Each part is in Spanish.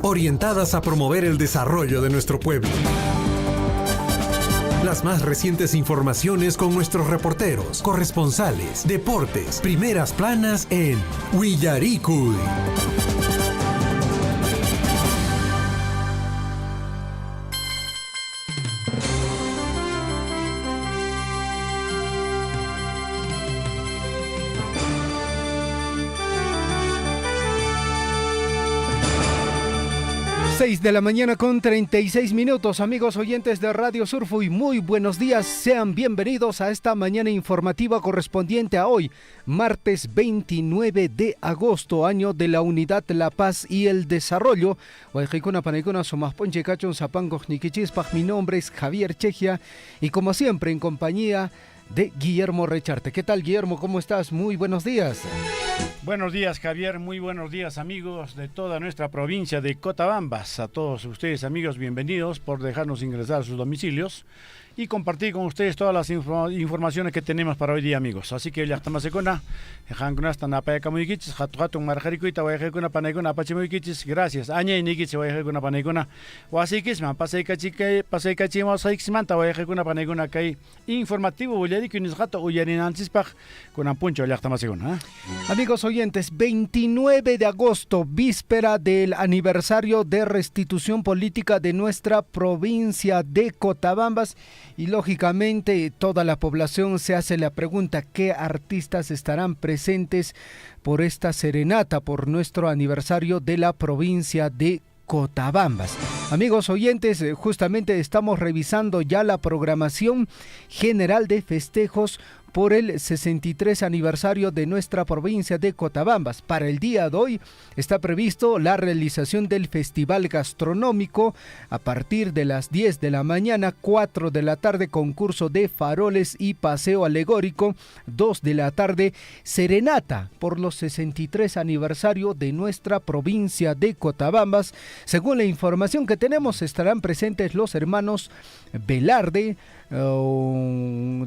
orientadas a promover el desarrollo de nuestro pueblo. Las más recientes informaciones con nuestros reporteros, corresponsales, deportes, primeras planas en Willaricui. 6 de la mañana con 36 minutos, amigos oyentes de Radio Surfui, muy buenos días, sean bienvenidos a esta mañana informativa correspondiente a hoy, martes 29 de agosto, año de la Unidad, la Paz y el Desarrollo. Mi nombre es Javier Chejia y como siempre en compañía de Guillermo Recharte. ¿Qué tal, Guillermo? ¿Cómo estás? Muy buenos días. Buenos días, Javier. Muy buenos días, amigos de toda nuestra provincia de Cotabambas. A todos ustedes, amigos, bienvenidos por dejarnos ingresar a sus domicilios y compartir con ustedes todas las informaciones que tenemos para hoy día, amigos. Así que ya estamos gracias. Amigos oyentes, 29 de agosto, víspera del aniversario de restitución política de nuestra provincia de Cotabambas, y lógicamente toda la población se hace la pregunta: ¿qué artistas estarán presentes por esta serenata, por nuestro aniversario de la provincia de Cotabambas? Amigos oyentes, justamente estamos revisando ya la programación general de festejos por el 63 aniversario de nuestra provincia de Cotabambas. Para el día de hoy está previsto la realización del festival gastronómico a partir de las 10 de la mañana, 4 de la tarde concurso de faroles y paseo alegórico, 2 de la tarde serenata por los 63 aniversario de nuestra provincia de Cotabambas. Según la información que tenemos, estarán presentes los hermanos Velarde,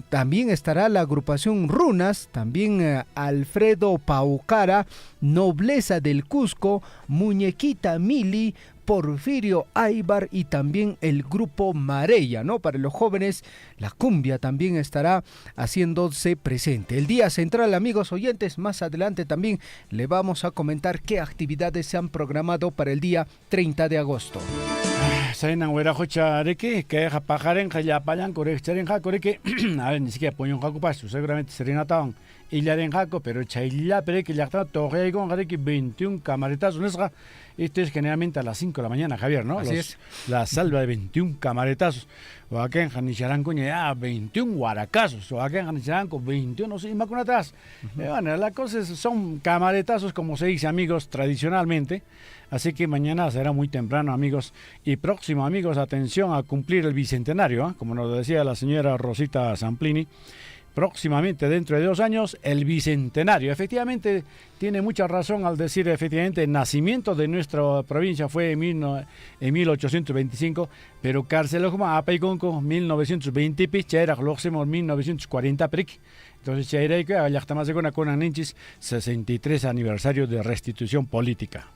también estará la agrupación Runas, también Alfredo Paucara, Nobleza del Cusco, Muñequita Mili, Porfirio Aybar y también el grupo Marella, ¿no? Para los jóvenes, la cumbia también estará haciéndose presente. El día central, amigos oyentes, más adelante también le vamos a comentar qué actividades se han programado para el día 30 de agosto. Sainan huerajocha areque, que deja pajaren, ya payan, corecharen jaco, que a ver, ni siquiera poñon jaco paso, seguramente serenataban y le den jaco, pero chaila, pero que ya está todo con que 21 camaretazos. Esto es generalmente a las 5 de la mañana, Javier, ¿no? Así es. La salva de 21 camaretazos. O acá en Janicharanco, ya 21 guaracazos. O acá en Janicharanco, 21, no sé, más con atrás. Bueno, las cosas son camaretazos, como se dice, amigos, tradicionalmente. Así que mañana será muy temprano, amigos. Y próximo, amigos, atención a cumplir el bicentenario, como nos decía la señora Rosita Samplini. Próximamente, dentro de 2 años, el bicentenario. Efectivamente, tiene mucha razón al decir, efectivamente, el nacimiento de nuestra provincia fue en 1825, pero Carcelojma, Apaiconco, 1920, Pichera, Loxemos, 1940, entonces, Chaireque, Ayachtamase con Anenchis, 63 aniversario de restitución política.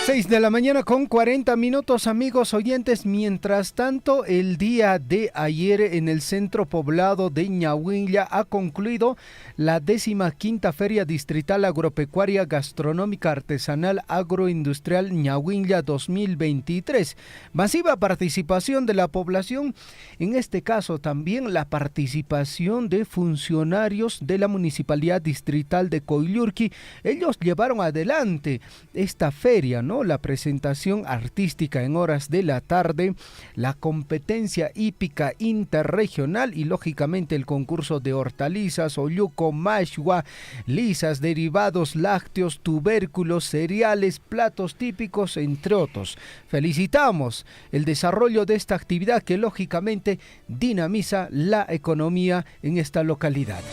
6 de la mañana con 40 minutos, amigos oyentes. Mientras tanto, el día de ayer en el centro poblado de Ñahuinlla ha concluido la 15ª Feria Distrital Agropecuaria Gastronómica Artesanal Agroindustrial Ñahuinlla 2023. Masiva participación de la población, en este caso también la participación de funcionarios de la Municipalidad Distrital de Coyllurqui. Ellos llevaron adelante esta feria, ¿no? La presentación artística en horas de la tarde, la competencia hípica interregional y lógicamente el concurso de hortalizas, oyuco, mashua, lisas, derivados lácteos, tubérculos, cereales, platos típicos, entre otros. Felicitamos el desarrollo de esta actividad que lógicamente dinamiza la economía en esta localidad.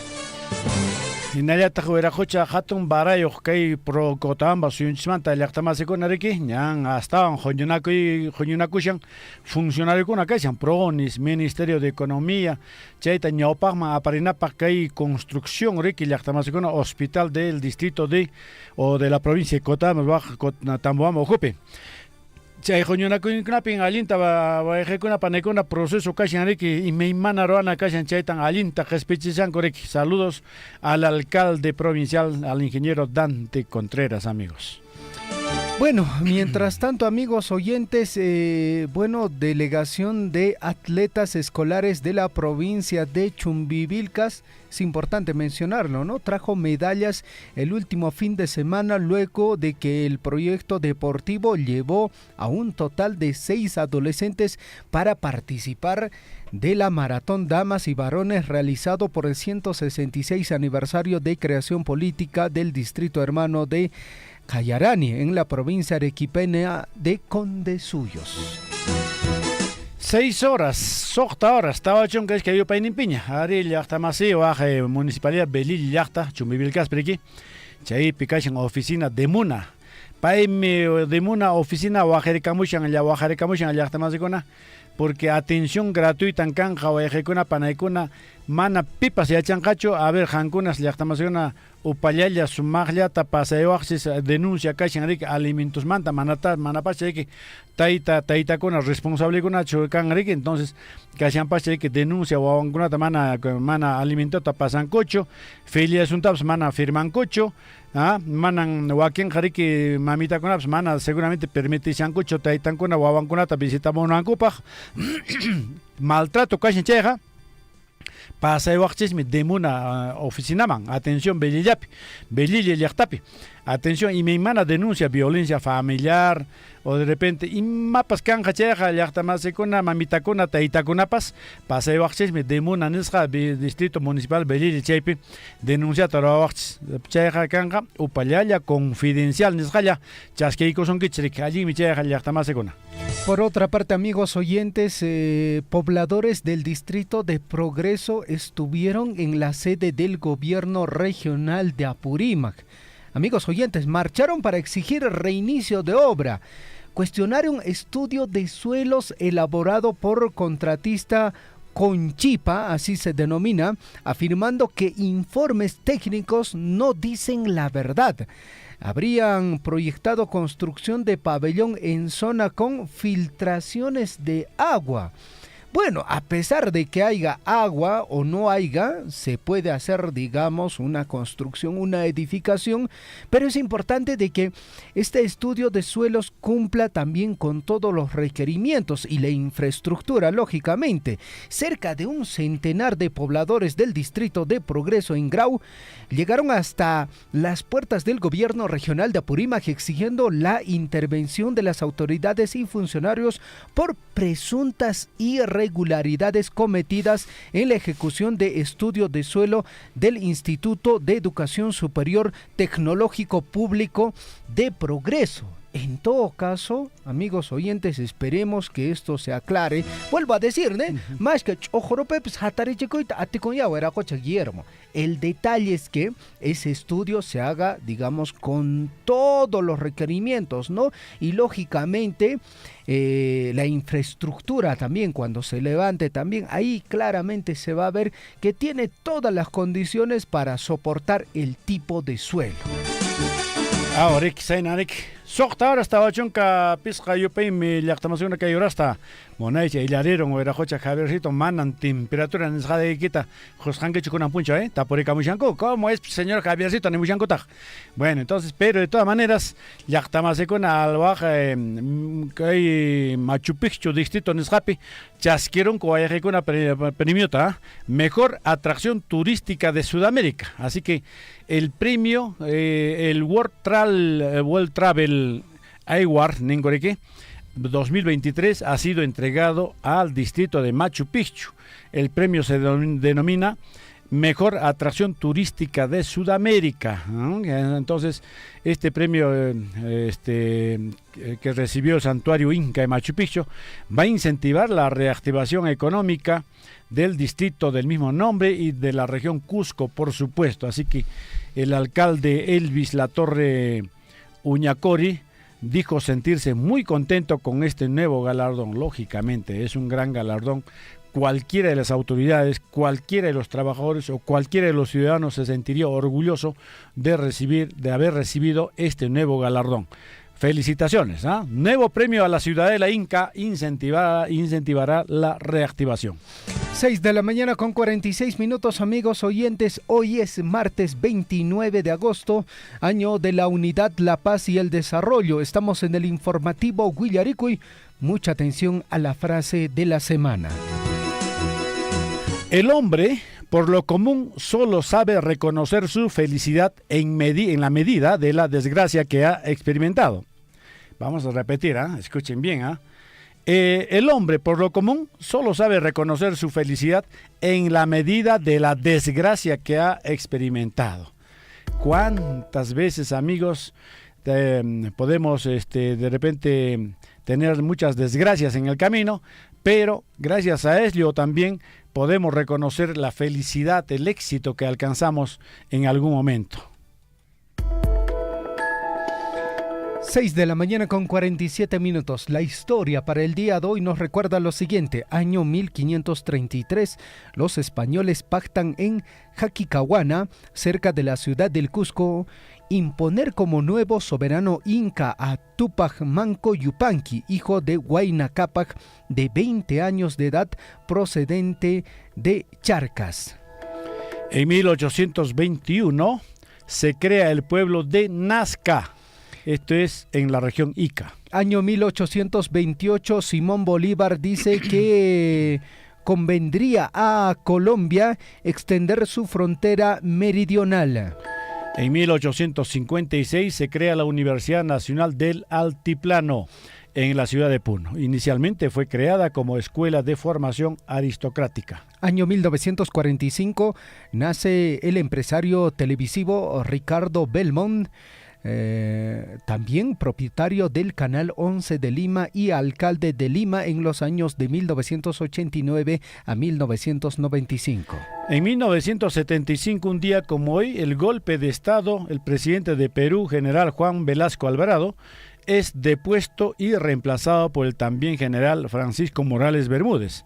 Hinallataq wiraqucha hatun barayuq kay pro Cotabamba suyunchismanta llaqtamasikuna ñan astawan huñunakushan funcionariokuna kashan PRONIS, Ministerio de Economía, chayta ñawpaqman aparinapaq kay construcción riki llaqtamasikuna hospital del distrito de o de la provincia de Cotabamba Tambobamba ujupi. Chay huñunakunapi allinta wayqikuna panaykuna proceso kashan riki imaymana ruana kashan chaytan allinta qhispichishanku riki. Saludos al alcalde provincial, al ingeniero Dante Contreras, amigos. Bueno, mientras tanto, amigos oyentes, delegación de atletas escolares de la provincia de Chumbivilcas, es importante mencionarlo, ¿no? Trajo medallas el último fin de semana luego de que el proyecto deportivo llevó a un total de 6 adolescentes para participar de la Maratón Damas y Varones realizado por el 166 aniversario de creación política del distrito hermano de Cayarani, en la provincia arequipeña de Condesuyos. 6 horas, socta horas, estaba chunca es que yo painin piña, ari llaqta masi waje municipalidad Belil llaqta, Chumbivilcas periki, chay pikashan oficina de Muna, paimi de Muna oficina wajerikamushan llaqta masikuna, porque atención gratuita en canja wayqikuna panaykuna mana pipas yachanqachu, a ver hankunas llaqtamasikuna upallalla sumaqllata pasayawaqchis denuncia kashan riki alimentos manta manapacha riki taytakuna responsabлекuna kan riki, entonces kashanpacha riki denuncia wawankunata mana alimentota pasankuchu, filiasuntapas mana firmankuchu, manan wakinqa riki mamitakunapas mana seguramente permitishankuchu taytankuna wawankunata visitamunankupaq maltrato kashan chayqa pasayawaqchismi demuna oficinaman, atención Belilla llaqtapi, atención imaymana denuncia violencia familiar o de repente imapas kanja chayqa llaqtamasikuna mamitakuna taytakunapas pasayawaqchismi demuna nisqa distrito municipal Belilla chaypi denunciata rurawaqchis chayqa kanqa upallalla confidencial nisqalla chaskaykusunkichik allimi chayqa llaqtamasikuna. Por otra parte, amigos oyentes, pobladores del distrito de Progreso estuvieron en la sede del gobierno regional de Apurímac. Amigos oyentes, marcharon para exigir reinicio de obra. Cuestionaron estudio de suelos elaborado por contratista Conchipa, así se denomina, afirmando que informes técnicos no dicen la verdad. Habrían proyectado construcción de pabellón en zona con filtraciones de agua. Bueno, a pesar de que haya agua o no haya, se puede hacer, digamos, una construcción, una edificación, pero es importante de que este estudio de suelos cumpla también con todos los requerimientos y la infraestructura, lógicamente. Cerca de un centenar de pobladores del distrito de Progreso en Grau llegaron hasta las puertas del gobierno regional de Apurímac exigiendo la intervención de las autoridades y funcionarios por presuntas irregularidades cometidas en la ejecución de estudio de suelo del Instituto de Educación Superior Tecnológico Público de Progreso. En todo caso, amigos oyentes, esperemos que esto se aclare. Vuelvo a decir, más que el detalle es que ese estudio se haga, digamos, con todos los requerimientos, ¿no? Y lógicamente la infraestructura también, cuando se levante también, ahí claramente se va a ver que tiene todas las condiciones para soportar el tipo de suelo. Ahora, Socta ahora estaba chunca pisca yupay mi llaqtamasuna kay urasta monaycha ilarieron wiraqucha Javiercito manan temperatura nisqa de quita josqankichu kunan puncha tapurikamushanku. ¿Cómo es, señor Javiercito? Ni mushanku taj. Bueno, entonces, pero de todas maneras llaqtamasikuna alwaqa kay Machu Picchu distrito nisqapi chasquieron kuwayqikuna premiota mejor atracción turística de Sudamérica. Así que el premio, el World Travel Award Nengoreke 2023 ha sido entregado al distrito de Machu Picchu. El premio se denomina mejor atracción turística de Sudamérica, ¿no? Entonces, este premio que recibió el Santuario Inca de Machu Picchu va a incentivar la reactivación económica del distrito del mismo nombre y de la región Cusco, por supuesto. Así que el alcalde Elvis Latorre Uñacori dijo sentirse muy contento con este nuevo galardón. Lógicamente, es un gran galardón. Cualquiera de las autoridades, cualquiera de los trabajadores o cualquiera de los ciudadanos se sentiría orgulloso de haber recibido este nuevo galardón. Felicitaciones, ¿eh? Nuevo premio a la ciudadela inca incentivará la reactivación. 6 de la mañana con 46 minutos, amigos oyentes. Hoy es martes 29 de agosto, año de la unidad, la paz y el desarrollo. Estamos en el informativo Huillaricui. Mucha atención a la frase de la semana. El hombre, por lo común, solo sabe reconocer su felicidad en la medida de la desgracia que ha experimentado. Vamos a repetir, escuchen bien. El hombre, por lo común, solo sabe reconocer su felicidad en la medida de la desgracia que ha experimentado. ¿Cuántas veces, amigos, podemos de repente tener muchas desgracias en el camino, pero gracias a ello también podemos reconocer la felicidad, el éxito que alcanzamos en algún momento? 6 de la mañana con 47 minutos. La historia para el día de hoy nos recuerda lo siguiente. Año 1533, los españoles pactan en Jaquicahuana, cerca de la ciudad del Cusco, imponer como nuevo soberano inca a Túpac Manco Yupanqui, hijo de Huayna Cápac, de 20 años de edad, procedente de Charcas. En 1821 se crea el pueblo de Nazca. Esto es en la región Ica. Año 1828, Simón Bolívar dice que convendría a Colombia extender su frontera meridional. En 1856 se crea la Universidad Nacional del Altiplano en la ciudad de Puno. Inicialmente fue creada como escuela de formación aristocrática. Año 1945 nace el empresario televisivo Ricardo Belmont, también propietario del Canal 11 de Lima y alcalde de Lima en los años de 1989 a 1995. En 1975, un día como hoy, el golpe de Estado, el presidente de Perú, general Juan Velasco Alvarado, es depuesto y reemplazado por el también general Francisco Morales Bermúdez.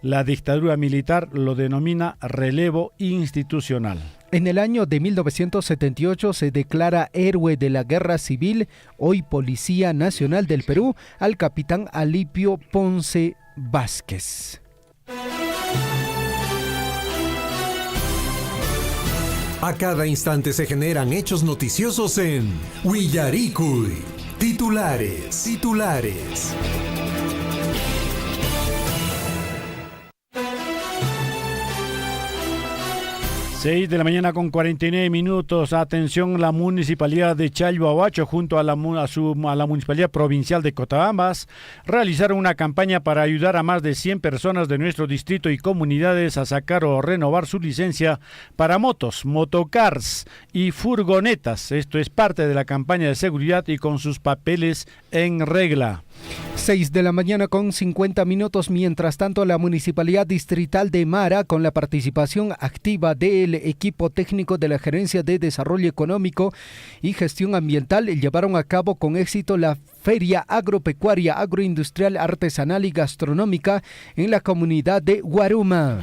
La dictadura militar lo denomina relevo institucional. En el año de 1978 se declara héroe de la Guerra Civil, hoy Policía Nacional del Perú, al capitán Alipio Ponce Vázquez. A cada instante se generan hechos noticiosos en Huillaricui. Titulares. 6 de la mañana con 49 minutos. Atención, la Municipalidad de Chalhuahuacho junto a la Municipalidad Provincial de Cotabambas realizaron una campaña para ayudar a más de 100 personas de nuestro distrito y comunidades a sacar o renovar su licencia para motos, motocars y furgonetas. Esto es parte de la campaña de seguridad y con sus papeles en regla. 6 de la mañana con 50 minutos. Mientras tanto, la Municipalidad Distrital de Mara, con la participación activa del equipo técnico de la Gerencia de Desarrollo Económico y Gestión Ambiental, llevaron a cabo con éxito la Feria Agropecuaria, Agroindustrial, Artesanal y Gastronómica en la comunidad de Guaruma.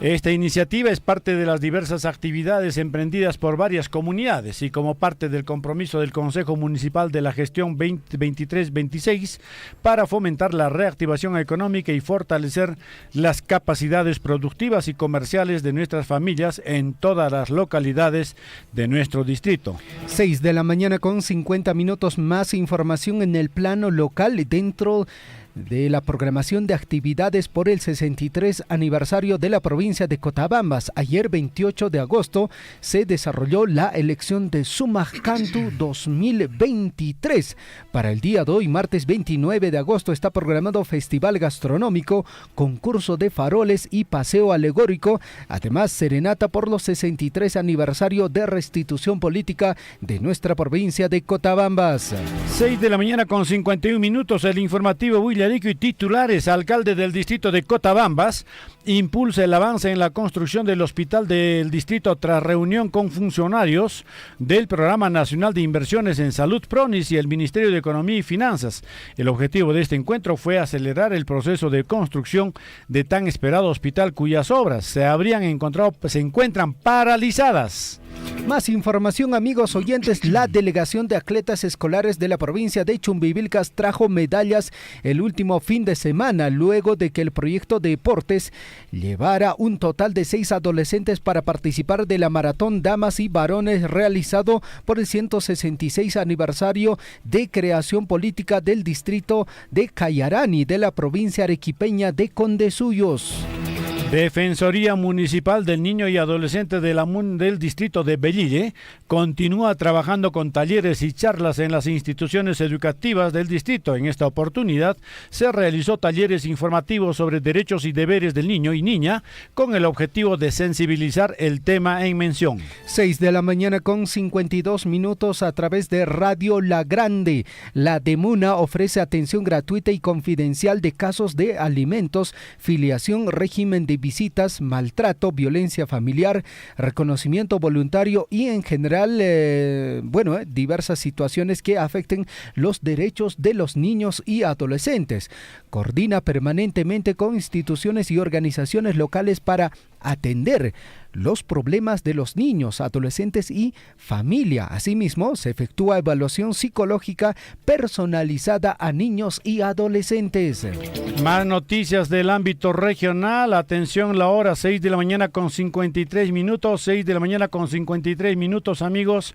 Esta iniciativa es parte de las diversas actividades emprendidas por varias comunidades y como parte del compromiso del Consejo Municipal de la Gestión 2023-26 para fomentar la reactivación económica y fortalecer las capacidades productivas y comerciales de nuestras familias en todas las localidades de nuestro distrito. 6 de la mañana con 50 minutos. Más información en el plano local dentro de la programación de actividades por el 63 aniversario de la provincia de Cotabambas. Ayer, 28 de agosto, se desarrolló la elección de Sumajcantu 2023. Para el día de hoy, martes 29 de agosto, está programado festival gastronómico, concurso de faroles y paseo alegórico. Además, serenata por los 63 aniversario de restitución política de nuestra provincia de Cotabambas. 6 de la mañana con 51 minutos, el informativo Villarico y titulares. Alcalde del distrito de Cotabambas impulsa el avance en la construcción del hospital del distrito tras reunión con funcionarios del Programa Nacional de Inversiones en Salud PRONIS y el Ministerio de Economía y Finanzas. El objetivo de este encuentro fue acelerar el proceso de construcción de tan esperado hospital cuyas obras se encuentran paralizadas. Más información, amigos oyentes. La delegación de atletas escolares de la provincia de Chumbivilcas trajo medallas el último fin de semana, luego de que el proyecto de deportes llevara un total de 6 adolescentes para participar de la maratón Damas y Varones realizado por el 166 aniversario de creación política del distrito de Cayarani de la provincia arequipeña de Condesuyos. Defensoría Municipal del Niño y Adolescente del Distrito de Bellille continúa trabajando con talleres y charlas en las instituciones educativas del distrito. En esta oportunidad se realizó talleres informativos sobre derechos y deberes del niño y niña con el objetivo de sensibilizar el tema en mención. 6 de la mañana con 52 minutos a través de Radio La Grande. La DEMUNA ofrece atención gratuita y confidencial de casos de alimentos, filiación, régimen de visitas, maltrato, violencia familiar, reconocimiento voluntario y en general, diversas situaciones que afecten los derechos de los niños y adolescentes. Coordina permanentemente con instituciones y organizaciones locales para atender los problemas de los niños, adolescentes y familia. Asimismo, se efectúa evaluación psicológica personalizada a niños y adolescentes. Más noticias del ámbito regional. Atención, la hora 6 de la mañana con 53 minutos. 6 de la mañana con 53 minutos, amigos.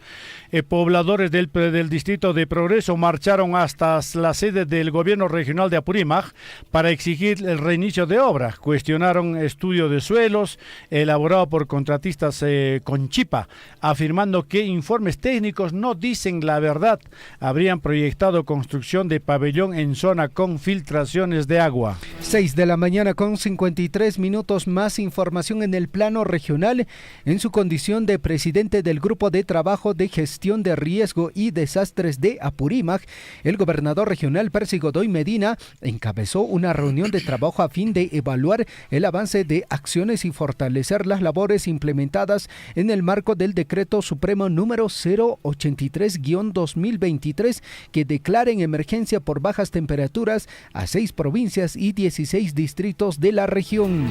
Pobladores del distrito de Progreso marcharon hasta la sede del gobierno regional de Apurímac para exigir el reinicio de obras. Cuestionaron estudio de suelos elaborado por contratistas Conchipa, afirmando que informes técnicos no dicen la verdad. Habrían proyectado construcción de pabellón en zona con filtraciones de agua. 6 de la mañana con 53 minutos. Más información en el plano regional. En su condición de presidente del Grupo de Trabajo de Gestión de Riesgo y Desastres de Apurímac, el gobernador regional Percy Godoy Medina encabezó una reunión de trabajo a fin de evaluar el avance de acciones y fortalecer las labores implementadas en el marco del Decreto Supremo número 083-2023 que declara en emergencia por bajas temperaturas a 6 provincias y 16 distritos de la región.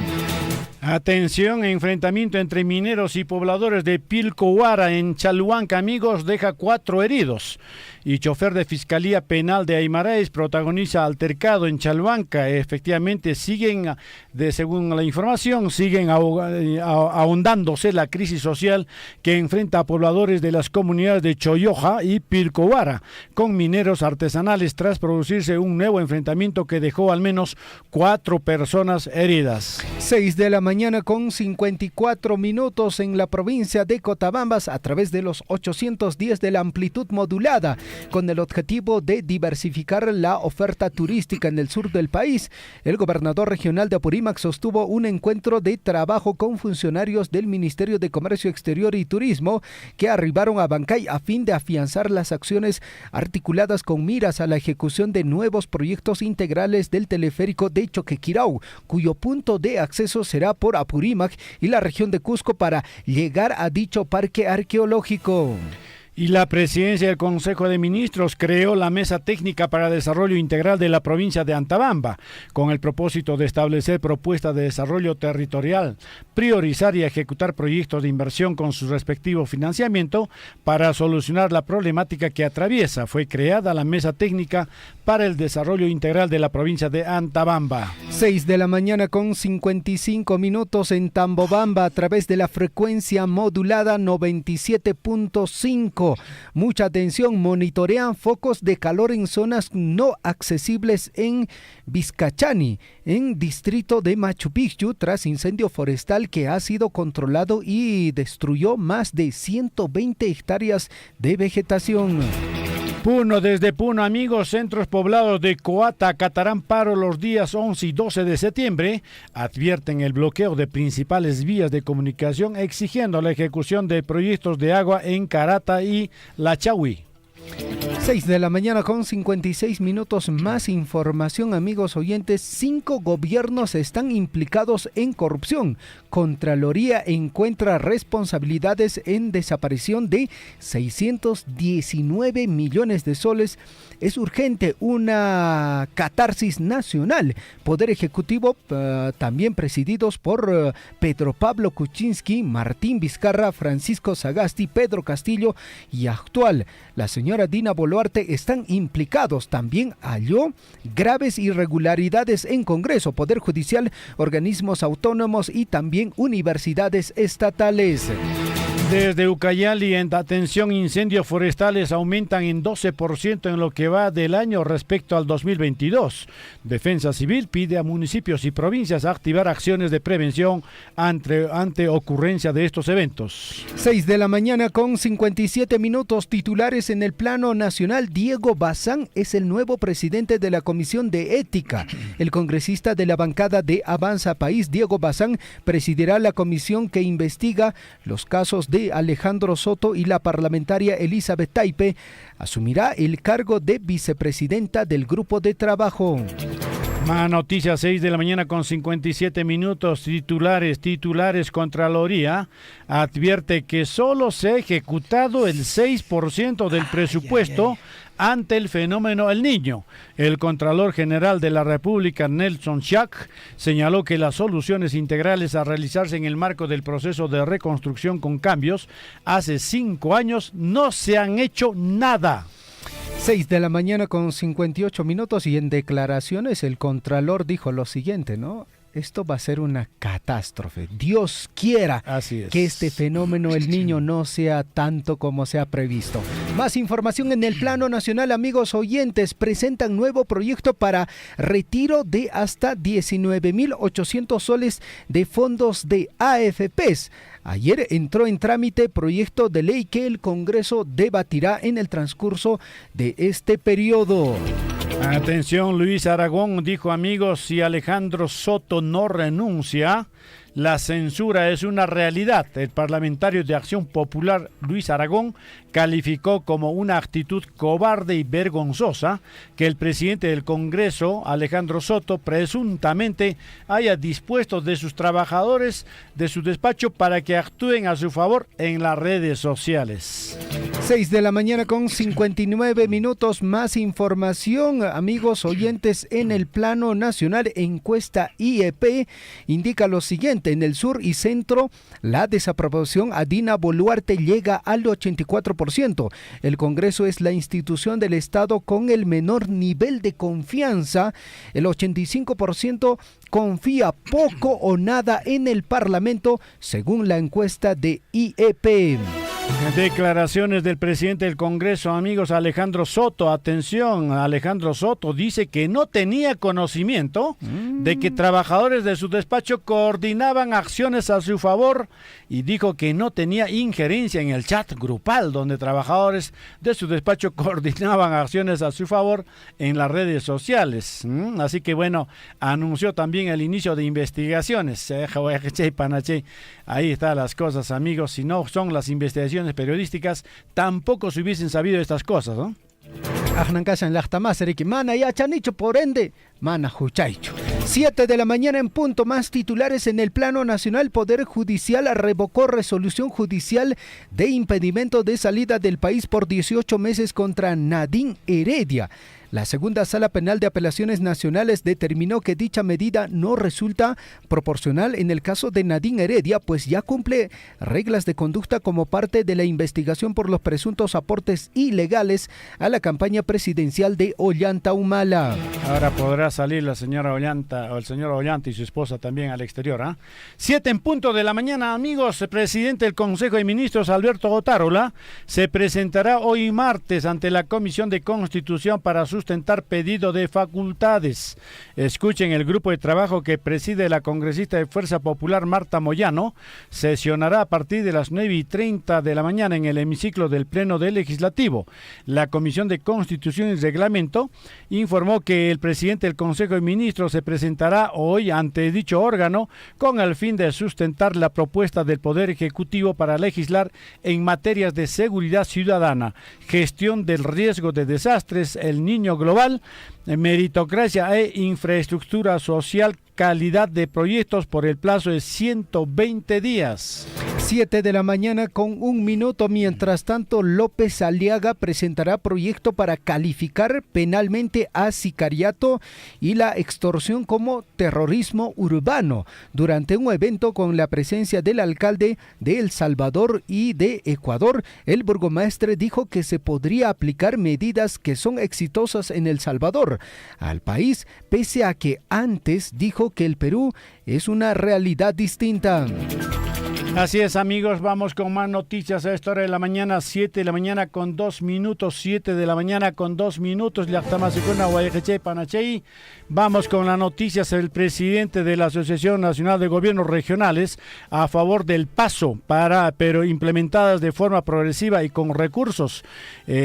Atención, enfrentamiento entre mineros y pobladores de Pilcohuara en Chalhuanca, amigos, deja 4 heridos. Y chofer de Fiscalía Penal de Aymaraes protagoniza altercado en Chalhuanca. Efectivamente, según la información, siguen ahondándose la crisis social que enfrenta a pobladores de las comunidades de Choyoja y Pilcohuara con mineros artesanales tras producirse un nuevo enfrentamiento que dejó al menos 4 personas heridas. 6 de la mañana con 54 minutos en la provincia de Cotabambas a través de los 810 de la amplitud modulada. Con el objetivo de diversificar la oferta turística en el sur del país, el gobernador regional de Apurímac sostuvo un encuentro de trabajo con funcionarios del Ministerio de Comercio Exterior y Turismo que arribaron a Bancay a fin de afianzar las acciones articuladas con miras a la ejecución de nuevos proyectos integrales del teleférico de Choquequirau, cuyo punto de acceso será por Apurímac y la región de Cusco para llegar a dicho parque arqueológico. Y la presidencia del Consejo de Ministros creó la Mesa Técnica para el Desarrollo Integral de la provincia de Antabamba, con el propósito de establecer propuestas de desarrollo territorial, priorizar y ejecutar proyectos de inversión con su respectivo financiamiento para solucionar la problemática que atraviesa. Fue creada la Mesa Técnica para el Desarrollo Integral de la provincia de Antabamba. 6 de la mañana con 55 minutos en Tambobamba a través de la frecuencia modulada 97.5. Mucha atención, monitorean focos de calor en zonas no accesibles en Vizcachani, en distrito de Machu Picchu, tras incendio forestal que ha sido controlado y destruyó más de 120 hectáreas de vegetación. Puno, desde Puno, amigos, centros poblados de Coata acatarán paro los días 11 y 12 de septiembre. Advierten el bloqueo de principales vías de comunicación, exigiendo la ejecución de proyectos de agua en Carata y Lachahui. 6 de la mañana con 56 minutos. Más información, amigos oyentes. 5 gobiernos están implicados en corrupción. Contraloría encuentra responsabilidades en desaparición de 619 millones de soles. Es urgente una catarsis nacional. Poder Ejecutivo, también presididos por Pedro Pablo Kuczynski, Martín Vizcarra, Francisco Sagasti, Pedro Castillo y actual la señora Dina Boluarte, están implicados. También halló graves irregularidades en Congreso, Poder Judicial, organismos autónomos y también universidades estatales. Desde Ucayali, en atención, incendios forestales aumentan en 12% en lo que va del año respecto al 2022. Defensa Civil pide a municipios y provincias activar acciones de prevención ante ocurrencia de estos eventos. 6 de la mañana con 57 minutos. Titulares en el plano nacional. Diego Bazán es el nuevo presidente de la Comisión de Ética. El congresista de la bancada de Avanza País, Diego Bazán, presidirá la comisión que investiga los casos de Alejandro Soto y la parlamentaria Elizabeth Taipe. Asumirá el cargo de vicepresidenta del grupo de trabajo. Más noticias, 6 de la mañana con 57 minutos. Titulares. Contraloría advierte que solo se ha ejecutado el 6% del presupuesto ante el fenómeno El Niño. El Contralor General de la República, Nelson Schack, señaló que las soluciones integrales a realizarse en el marco del proceso de reconstrucción con cambios hace 5 años no se han hecho nada. 6 de la mañana con 58 minutos y en declaraciones el Contralor dijo lo siguiente, ¿no? Esto va a ser una catástrofe. Dios quiera que este fenómeno El Niño no sea tanto como se ha previsto. Más información en el plano nacional, amigos oyentes. Presentan nuevo proyecto para retiro de hasta 19.800 soles de fondos de AFPs. Ayer entró en trámite proyecto de ley que el Congreso debatirá en el transcurso de este periodo. Atención, Luis Aragón dijo, amigos, si Alejandro Soto no renuncia, la censura es una realidad. El parlamentario de Acción Popular, Luis Aragón, calificó como una actitud cobarde y vergonzosa que el presidente del Congreso, Alejandro Soto, presuntamente haya dispuesto de sus trabajadores de su despacho para que actúen a su favor en las redes sociales. 6 de la mañana con 59 minutos. Más información, amigos oyentes, en el plano nacional. Encuesta IEP indica lo siguiente. En el sur y centro, la desaprobación a Dina Boluarte llega al 84%. El Congreso es la institución del Estado con el menor nivel de confianza. El 85% confía poco o nada en el Parlamento, según la encuesta de IEP. Declaraciones del presidente del Congreso, amigos, Alejandro Soto. Atención, Alejandro Soto dice que no tenía conocimiento de que trabajadores de su despacho coordinaban acciones a su favor y dijo que no tenía injerencia en el chat grupal donde trabajadores de su despacho coordinaban acciones a su favor en las redes sociales. Así que bueno, anunció también el inicio de investigaciones. Ahí están las cosas, amigos. Si no son las investigaciones periodísticas, tampoco se hubiesen sabido estas cosas, ¿no? Por ende, mana huchaicho. 7 de la mañana en punto. Más titulares en el plano nacional. Poder Judicial revocó resolución judicial de impedimento de salida del país por 18 meses contra Nadine Heredia. La segunda Sala Penal de Apelaciones Nacionales determinó que dicha medida no resulta proporcional en el caso de Nadine Heredia, pues ya cumple reglas de conducta como parte de la investigación por los presuntos aportes ilegales a la campaña presidencial de Ollanta Humala. Ahora podrá salir la señora Ollanta o el señor Ollanta y su esposa también al exterior. 7 en punto de la mañana, amigos. El presidente del Consejo de Ministros, Alberto Otárola, se presentará hoy martes ante la Comisión de Constitución para sustentar pedido de facultades. Escuchen, el grupo de trabajo que preside la congresista de Fuerza Popular, Marta Moyano, sesionará a partir de las 9:30 de la mañana en el hemiciclo del Pleno del Legislativo. La Comisión de Constitución y Reglamento informó que el presidente del Consejo de Ministros se presentará hoy ante dicho órgano con el fin de sustentar la propuesta del Poder Ejecutivo para legislar en materias de seguridad ciudadana, gestión del riesgo de desastres, el niño global, meritocracia e infraestructura social, calidad de proyectos por el plazo de 120 días. 7 de la mañana con 1 minuto. Mientras tanto, López Aliaga presentará proyecto para calificar penalmente a sicariato y la extorsión como terrorismo urbano durante un evento con la presencia del alcalde de El Salvador y de Ecuador. El burgomaestre dijo que se podría aplicar medidas que son exitosas en El Salvador al país, pese a que antes dijo que el Perú es una realidad distinta. Así es, amigos, vamos con más noticias a esta hora de la mañana, 7 de la mañana con 2 minutos, 7 de la mañana con 2 minutos, vamos con las noticias. El presidente de la Asociación Nacional de Gobiernos Regionales a favor del paso, pero implementadas de forma progresiva y con recursos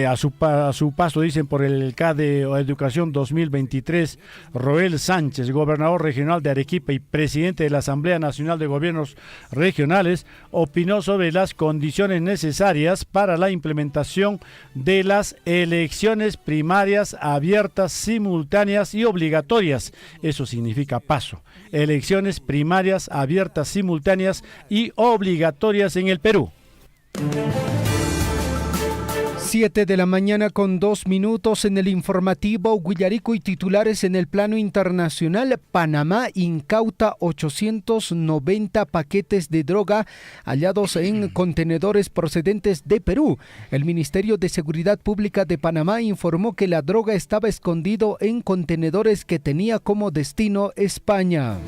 a su paso, dicen, por el CADE o Educación 2023. Roel Sánchez, gobernador regional de Arequipa y presidente de la Asamblea Nacional de Gobiernos Regionales, opinó sobre las condiciones necesarias para la implementación de las elecciones primarias abiertas, simultáneas y obligatorias. Eso significa paso. Elecciones primarias abiertas, simultáneas y obligatorias en el Perú. 7 de la mañana con 2 minutos en el informativo Huillarico y titulares en el plano internacional. Panamá incauta 890 paquetes de droga hallados en contenedores procedentes de Perú. El Ministerio de Seguridad Pública de Panamá informó que la droga estaba escondido en contenedores que tenía como destino España.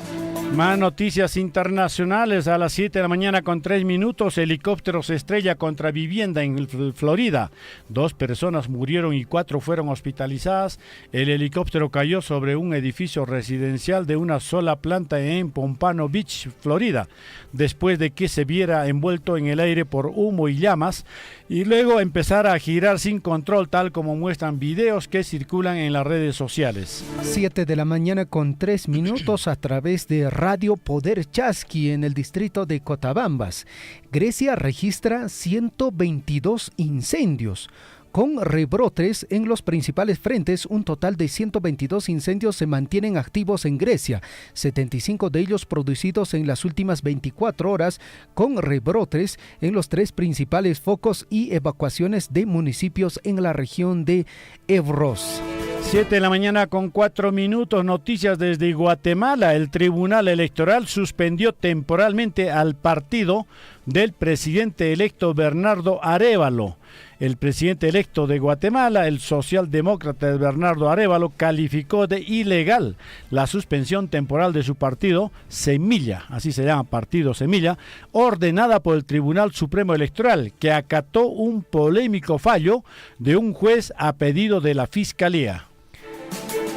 Más noticias internacionales a las 7 de la mañana con 3 minutos. Helicóptero se estrella contra vivienda en Florida. 2 personas murieron y 4 fueron hospitalizadas. El helicóptero cayó sobre un edificio residencial de una sola planta en Pompano Beach, Florida, después de que se viera envuelto en el aire por humo y llamas y luego empezara a girar sin control, tal como muestran videos que circulan en las redes sociales. 7 de la mañana con 3 minutos a través de Radio Poder Chasqui en el distrito de Cotabambas. Grecia registra 122 incendios. Con rebrotes en los principales frentes, un total de 122 incendios se mantienen activos en Grecia, 75 de ellos producidos en las últimas 24 horas, con rebrotes en los 3 principales focos y evacuaciones de municipios en la región de Evros. 7 de la mañana con 4 minutos, noticias desde Guatemala. El Tribunal Electoral suspendió temporalmente al partido del presidente electo Bernardo Arévalo. El presidente electo de Guatemala, el socialdemócrata Bernardo Arévalo, calificó de ilegal la suspensión temporal de su partido Semilla, así se llama, Partido Semilla, ordenada por el Tribunal Supremo Electoral, que acató un polémico fallo de un juez a pedido de la Fiscalía.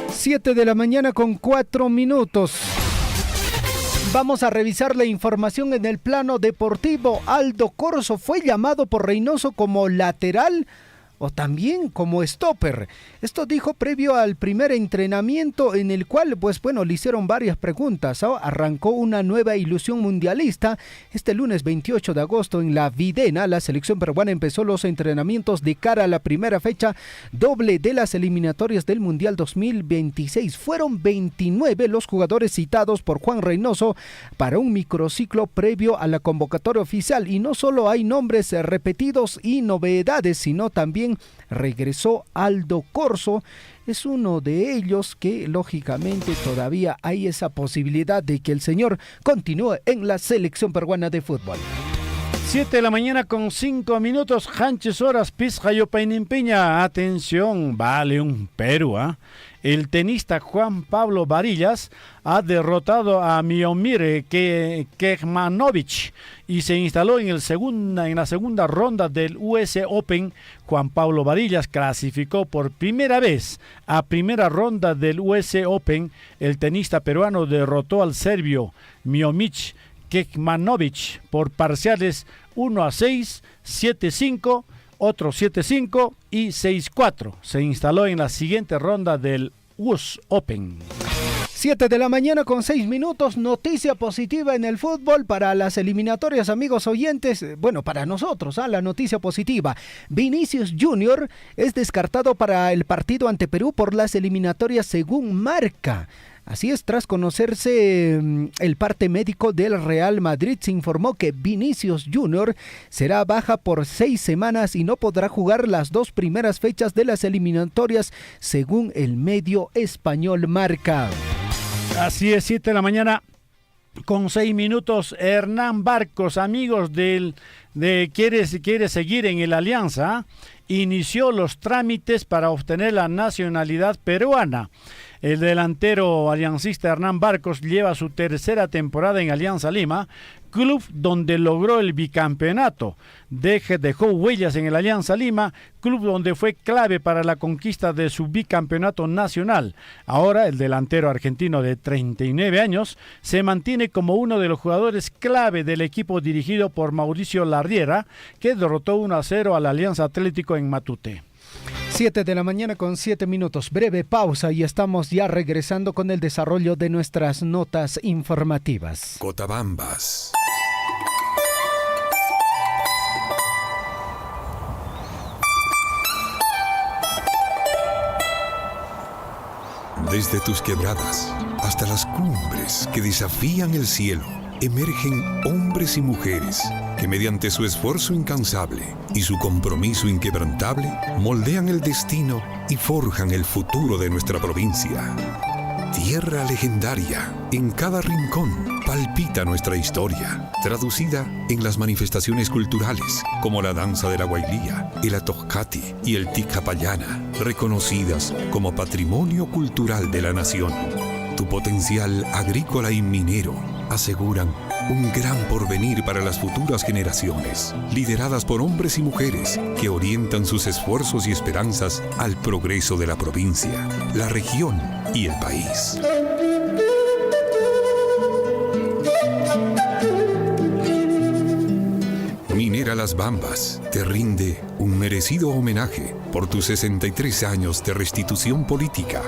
7 de la mañana con 4 minutos. Vamos a revisar la información en el plano deportivo. Aldo Corzo fue llamado por Reynoso como lateral o también como stopper. Esto dijo previo al primer entrenamiento en el cual, le hicieron varias preguntas. Arrancó una nueva ilusión mundialista. Este lunes 28 de agosto en la Videna, la selección peruana empezó los entrenamientos de cara a la primera fecha doble de las eliminatorias del Mundial 2026. Fueron 29 los jugadores citados por Juan Reynoso para un microciclo previo a la convocatoria oficial. Y no solo hay nombres repetidos y novedades, sino también también regresó Aldo Corso. Es uno de ellos que lógicamente todavía hay esa posibilidad de que el señor continúe en la selección peruana de fútbol. 7 de la mañana con 5 minutos, Hanches horas, Pizjayo Painimpiña. Atención, vale un Perú, ¿eh? El tenista Juan Pablo Varillas ha derrotado a Miomir Kecmanovic y se instaló en la segunda ronda del US Open. Juan Pablo Varillas clasificó por primera vez a primera ronda del US Open. El tenista peruano derrotó al serbio Miomir Kecmanovic por parciales 1-6, 7-5, otro 7-5 y 6-4. Se instaló en la siguiente ronda del US Open. 7 de la mañana con 6 minutos, noticia positiva en el fútbol para las eliminatorias, amigos oyentes. Bueno, para nosotros, la noticia positiva. Vinicius Junior es descartado para el partido ante Perú por las eliminatorias según Marca. Así es, tras conocerse el parte médico del Real Madrid, se informó que Vinicius Junior será baja por 6 semanas y no podrá jugar las 2 primeras fechas de las eliminatorias, según el medio español Marca. Así es, 7 de la mañana con 6 minutos. Hernán Barcos, amigos quiere seguir en el Alianza, inició los trámites para obtener la nacionalidad peruana. El delantero aliancista Hernán Barcos lleva su tercera temporada en Alianza Lima, club donde logró el bicampeonato. Dejó huellas en el Alianza Lima, club donde fue clave para la conquista de su bicampeonato nacional. Ahora el delantero argentino de 39 años se mantiene como uno de los jugadores clave del equipo dirigido por Mauricio Larriera, que derrotó 1-0 al Alianza Atlético en Matute. 7 de la mañana con 7 minutos. Breve pausa y estamos ya regresando con el desarrollo de nuestras notas informativas. Cotabambas. Desde tus quebradas hasta las cumbres que desafían el cielo, emergen hombres y mujeres que mediante su esfuerzo incansable y su compromiso inquebrantable moldean el destino y forjan el futuro de nuestra provincia. Tierra legendaria, en cada rincón palpita nuestra historia, traducida en las manifestaciones culturales como la danza de la Guailía, el Atojcati y el Ticapayana, reconocidas como patrimonio cultural de la nación. Tu potencial agrícola y minero aseguran un gran porvenir para las futuras generaciones, lideradas por hombres y mujeres que orientan sus esfuerzos y esperanzas al progreso de la provincia, la región y el país. Minera Las Bambas te rinde un merecido homenaje por tus 63 años de restitución política.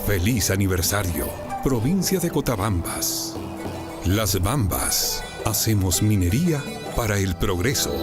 ¡Feliz aniversario, provincia de Cotabambas! Las Bambas, hacemos minería para el progreso.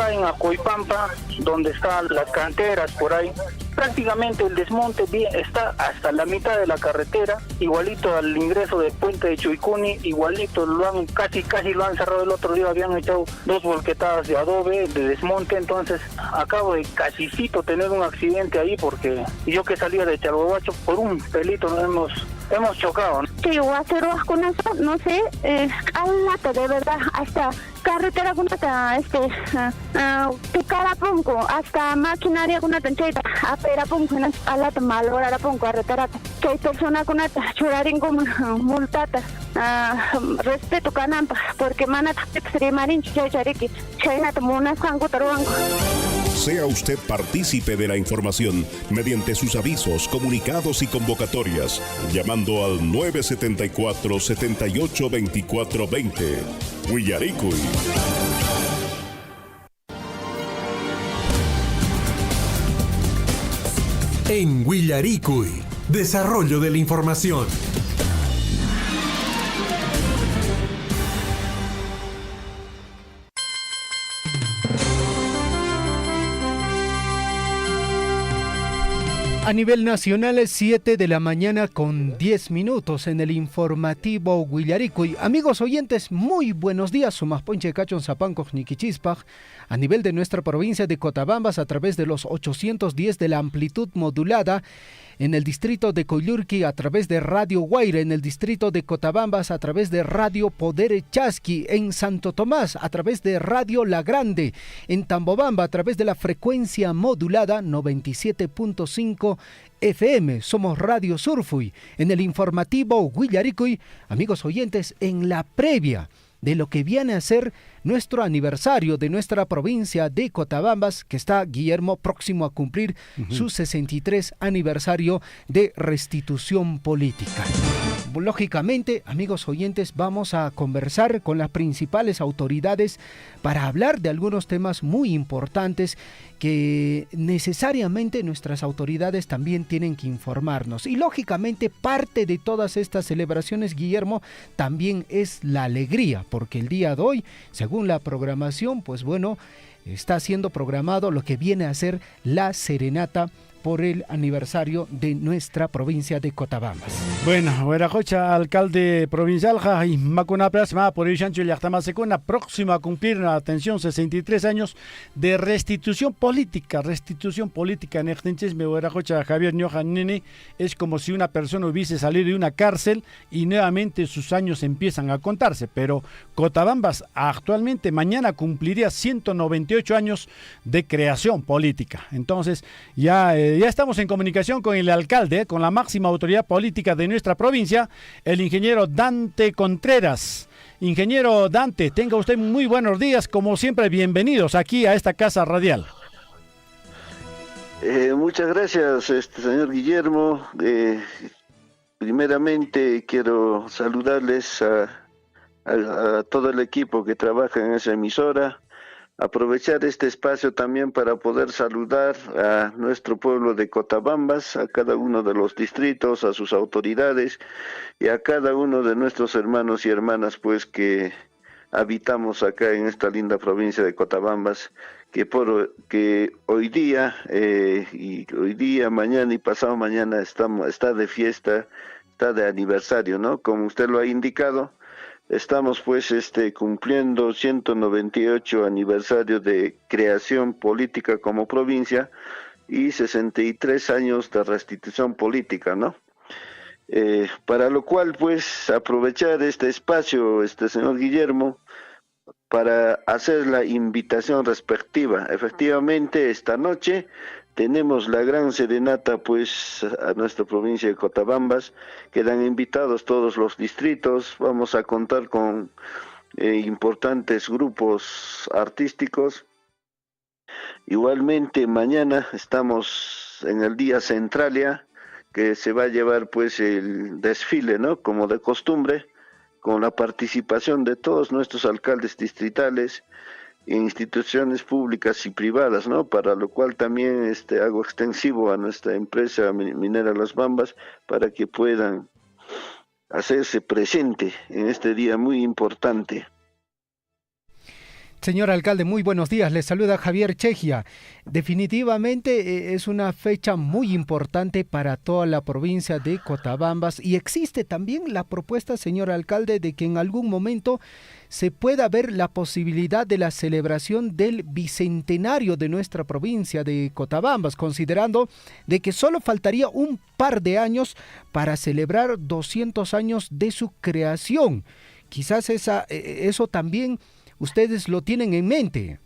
En Acoipampa, donde están las canteras por ahí, prácticamente el desmonte está hasta la mitad de la carretera, igualito al ingreso del puente de Chuicuni, igualito casi lo han cerrado. El otro día habían echado 2 volquetadas de adobe de desmonte, entonces acabo de casicito tener un accidente ahí, porque yo que salía de Chalhuahuacho por un pelito hemos chocado. Sí, con eso, no sé, alata de verdad, hasta carretera con Tikarapunco, hasta maquinaria con tancheta, aperapunco, alata malorarapunco, carreterata, que hay persona con churarín como multata, respeto canampa, porque manata sería marín chayariki, chaynata mona sango taruango. Sea usted partícipe de la información mediante sus avisos, comunicados y convocatorias, llamando al 974-782420. Huillaricuy. En Huillaricuy, desarrollo de la información. A nivel nacional es 7 de la mañana con 10 minutos en el informativo Huillaricuy. Amigos oyentes, muy buenos días. Sumas ponche cachon zapanco niquichispaj. A nivel de nuestra provincia de Cotabambas a través de los 810 de la amplitud modulada. En el distrito de Coyurqui a través de Radio Guaire, en el distrito de Cotabambas a través de Radio Poder Chasqui, en Santo Tomás a través de Radio La Grande, en Tambobamba a través de la frecuencia modulada 97.5 FM. Somos Radio Surfuy, en el informativo Huillaricuy, amigos oyentes, en la previa de lo que viene a ser nuestro aniversario de nuestra provincia de Cotabambas, que está Guillermo próximo a cumplir su 63 aniversario de restitución política. Lógicamente, amigos oyentes, vamos a conversar con las principales autoridades para hablar de algunos temas muy importantes que necesariamente nuestras autoridades también tienen que informarnos. Y lógicamente parte de todas estas celebraciones, Guillermo, también es la alegría, porque el día de hoy, según la programación, pues bueno, está siendo programado lo que viene a ser la serenata por el aniversario de nuestra provincia de Cotabambas. Bueno, Huerajocha, alcalde provincial, y Macuna Plasma, por el Chancho Yachtamasecuna, próximo a cumplir, atención, 63 años de restitución política en Echtenchisme, Huerajocha, Javier Ñoja Nene, es como si una persona hubiese salido de una cárcel y nuevamente sus años empiezan a contarse, pero Cotabambas actualmente mañana cumpliría 198 años de creación política. Entonces, ya estamos en comunicación con el alcalde, con la máxima autoridad política de nuestra provincia, el ingeniero Dante Contreras. Ingeniero Dante, tenga usted muy buenos días, como siempre, bienvenidos aquí a esta casa radial. Muchas gracias, señor Guillermo. Primeramente quiero saludarles a todo el equipo que trabaja en esa emisora. Aprovechar este espacio también para poder saludar a nuestro pueblo de Cotabambas, a cada uno de los distritos, a sus autoridades y a cada uno de nuestros hermanos y hermanas, pues, que habitamos acá en esta linda provincia de Cotabambas, que hoy día, mañana y pasado mañana está de fiesta, está de aniversario, ¿no? Como usted lo ha indicado. Estamos pues cumpliendo 198 aniversario de creación política como provincia y 63 años de restitución política, ¿no? Para lo cual pues aprovechar este espacio, señor Guillermo, para hacer la invitación respectiva. Efectivamente, esta noche tenemos la gran serenata pues a nuestra provincia de Cotabambas. Quedan invitados todos los distritos. Vamos a contar con importantes grupos artísticos. Igualmente mañana estamos en el día Centralia, que se va a llevar pues el desfile, ¿no? Como de costumbre, con la participación de todos nuestros alcaldes distritales, instituciones públicas y privadas, ¿no? Para lo cual también hago extensivo a nuestra empresa minera Las Bambas para que puedan hacerse presente en este día muy importante. Señor alcalde, muy buenos días. Les saluda Javier Chejia. Definitivamente es una fecha muy importante para toda la provincia de Cotabambas y existe también la propuesta, señor alcalde, de que en algún momento se pueda ver la posibilidad de la celebración del bicentenario de nuestra provincia de Cotabambas, considerando de que solo faltaría un par de años para celebrar 200 años de su creación. Quizás eso también ustedes lo tienen en mente.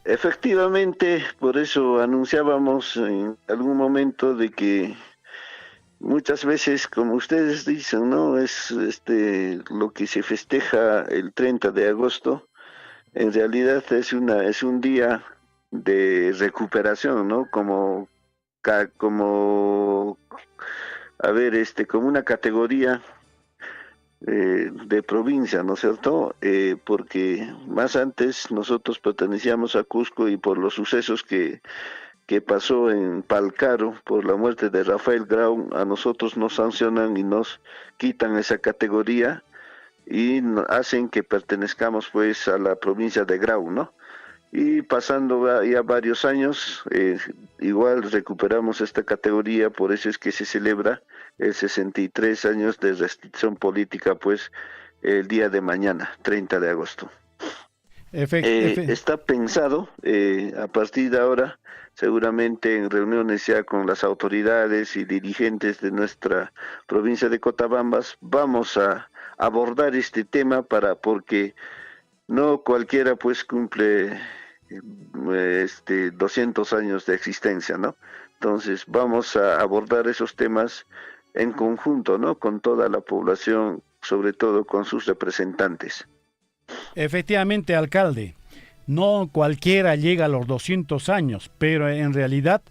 Efectivamente, por eso anunciábamos en algún momento de que muchas veces, como ustedes dicen, ¿no? Es lo que se festeja el 30 de agosto, en realidad es un día de recuperación, ¿no? Como una categoría de provincia, ¿no es cierto? Porque más antes nosotros pertenecíamos a Cusco y por los sucesos que pasó en Palcaro, por la muerte de Rafael Grau, a nosotros nos sancionan y nos quitan esa categoría y hacen que pertenezcamos pues a la provincia de Grau, ¿no? Y pasando ya varios años, igual recuperamos esta categoría, por eso es que se celebra el 63 años de restricción política, pues el día de mañana, 30 de agosto. Está pensado, a partir de ahora, seguramente en reuniones ya con las autoridades y dirigentes de nuestra provincia de Cotabambas, vamos a abordar este tema porque no cualquiera pues cumple 200 años de existencia, ¿no? Entonces vamos a abordar esos temas en conjunto, ¿no? Con toda la población, sobre todo con sus representantes. Efectivamente, alcalde, no cualquiera llega a los 200 años, pero en realidad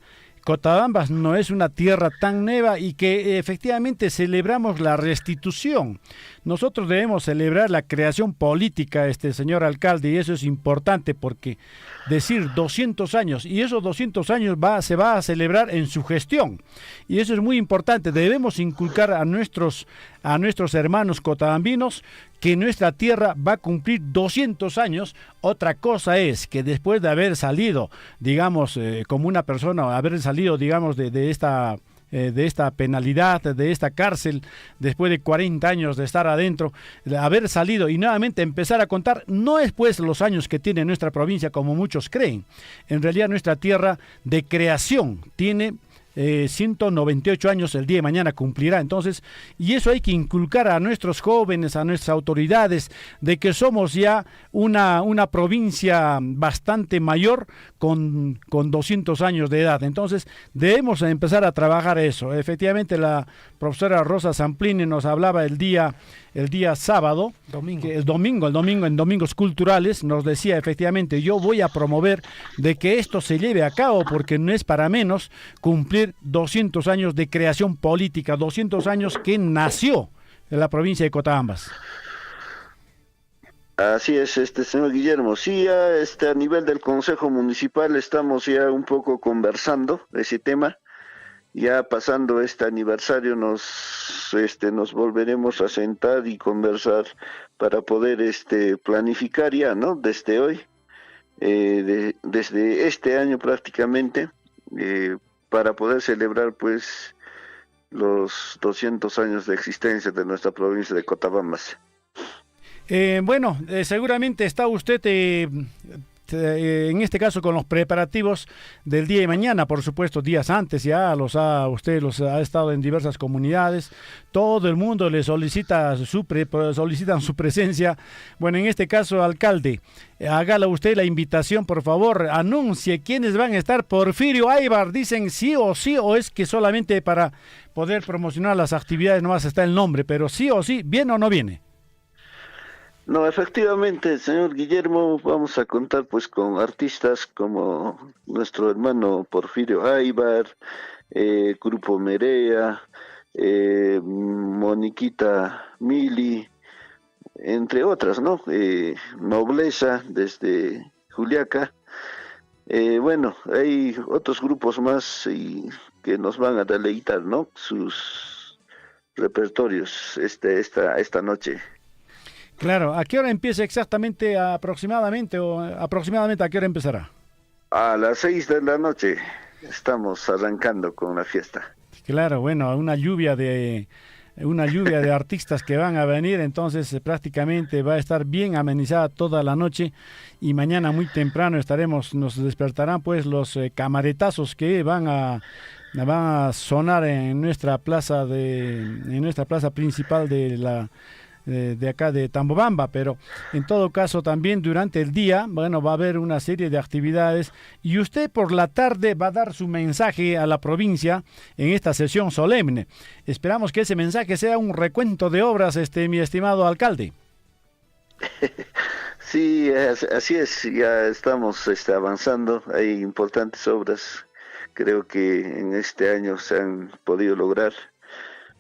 Cotabambas no es una tierra tan nueva y que efectivamente celebramos la restitución. Nosotros debemos celebrar la creación política, señor alcalde, y eso es importante porque decir 200 años, y esos 200 años se va a celebrar en su gestión, y eso es muy importante. Debemos inculcar a nuestros hermanos cotabambinos que nuestra tierra va a cumplir 200 años. Otra cosa es que después de haber salido, digamos, como una persona, haber salido, digamos, de esta penalidad, de esta cárcel, después de 40 años de estar adentro, de haber salido y nuevamente empezar a contar, no es pues los años que tiene nuestra provincia como muchos creen. En realidad nuestra tierra de creación tiene 198 años, el día de mañana cumplirá. Entonces, y eso hay que inculcar a nuestros jóvenes, a nuestras autoridades, de que somos ya una provincia bastante mayor con 200 años de edad. Entonces, debemos empezar a trabajar eso. Efectivamente, la profesora Rosa Zamplini nos hablaba el día sábado, el domingo en Domingos Culturales, nos decía efectivamente, yo voy a promover de que esto se lleve a cabo, porque no es para menos cumplir 200 años de creación política, 200 años que nació en la provincia de Cotabambas. Así es, señor Guillermo. Sí, ya a nivel del Consejo Municipal estamos ya un poco conversando de ese tema. Ya pasando este aniversario nos volveremos a sentar y conversar para poder planificar ya, ¿no? Desde hoy, desde este año prácticamente, para poder celebrar pues los 200 años de existencia de nuestra provincia de Cotabambas. Seguramente está usted en este caso con los preparativos del día de mañana, por supuesto, días antes ya usted ha estado en diversas comunidades, todo el mundo le solicitan su presencia. Bueno, en este caso, alcalde, hágale usted la invitación, por favor, anuncie quiénes van a estar. Porfirio Aybar, dicen sí, o es que solamente para poder promocionar las actividades nomás está el nombre, pero sí o sí, ¿viene o no viene? No, efectivamente, señor Guillermo, vamos a contar pues con artistas como nuestro hermano Porfirio Aybar, Grupo Merea, Moniquita Mili, entre otras, ¿no? Nobleza desde Juliaca. Hay otros grupos más que nos van a deleitar, ¿no? Sus repertorios esta noche. Claro, ¿a qué hora empieza exactamente, aproximadamente a qué hora empezará? A las 6 de la noche estamos arrancando con la fiesta. Claro, bueno, una lluvia de artistas que van a venir, entonces prácticamente va a estar bien amenizada toda la noche, y mañana muy temprano nos despertarán pues los camaretazos que van a sonar en nuestra plaza principal de acá de Tambobamba. Pero en todo caso también durante el día, va a haber una serie de actividades, y usted por la tarde va a dar su mensaje a la provincia en esta sesión solemne. Esperamos que ese mensaje sea un recuento de obras, mi estimado alcalde. Sí, así es, ya estamos avanzando, hay importantes obras, creo que en este año se han podido lograr,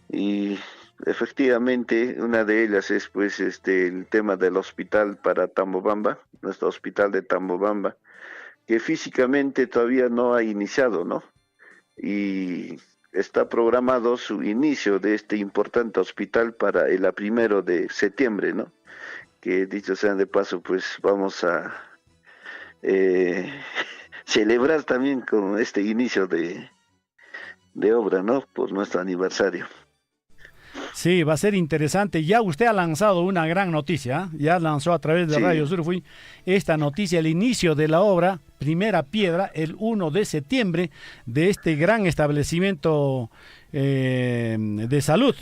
y efectivamente, una de ellas es pues el tema del hospital para Tambobamba, nuestro hospital de Tambobamba, que físicamente todavía no ha iniciado, ¿no? Y está programado su inicio de este importante hospital para el 1 de septiembre, ¿no? Que dicho sea de paso, pues vamos a celebrar también con este inicio de obra, ¿no? Por nuestro aniversario. Sí, va a ser interesante. Ya usted ha lanzado una gran noticia, ¿eh? Ya lanzó a través de Sí. Radio Surfui esta noticia, el inicio de la obra, primera piedra, el 1 de septiembre, de este gran establecimiento de salud.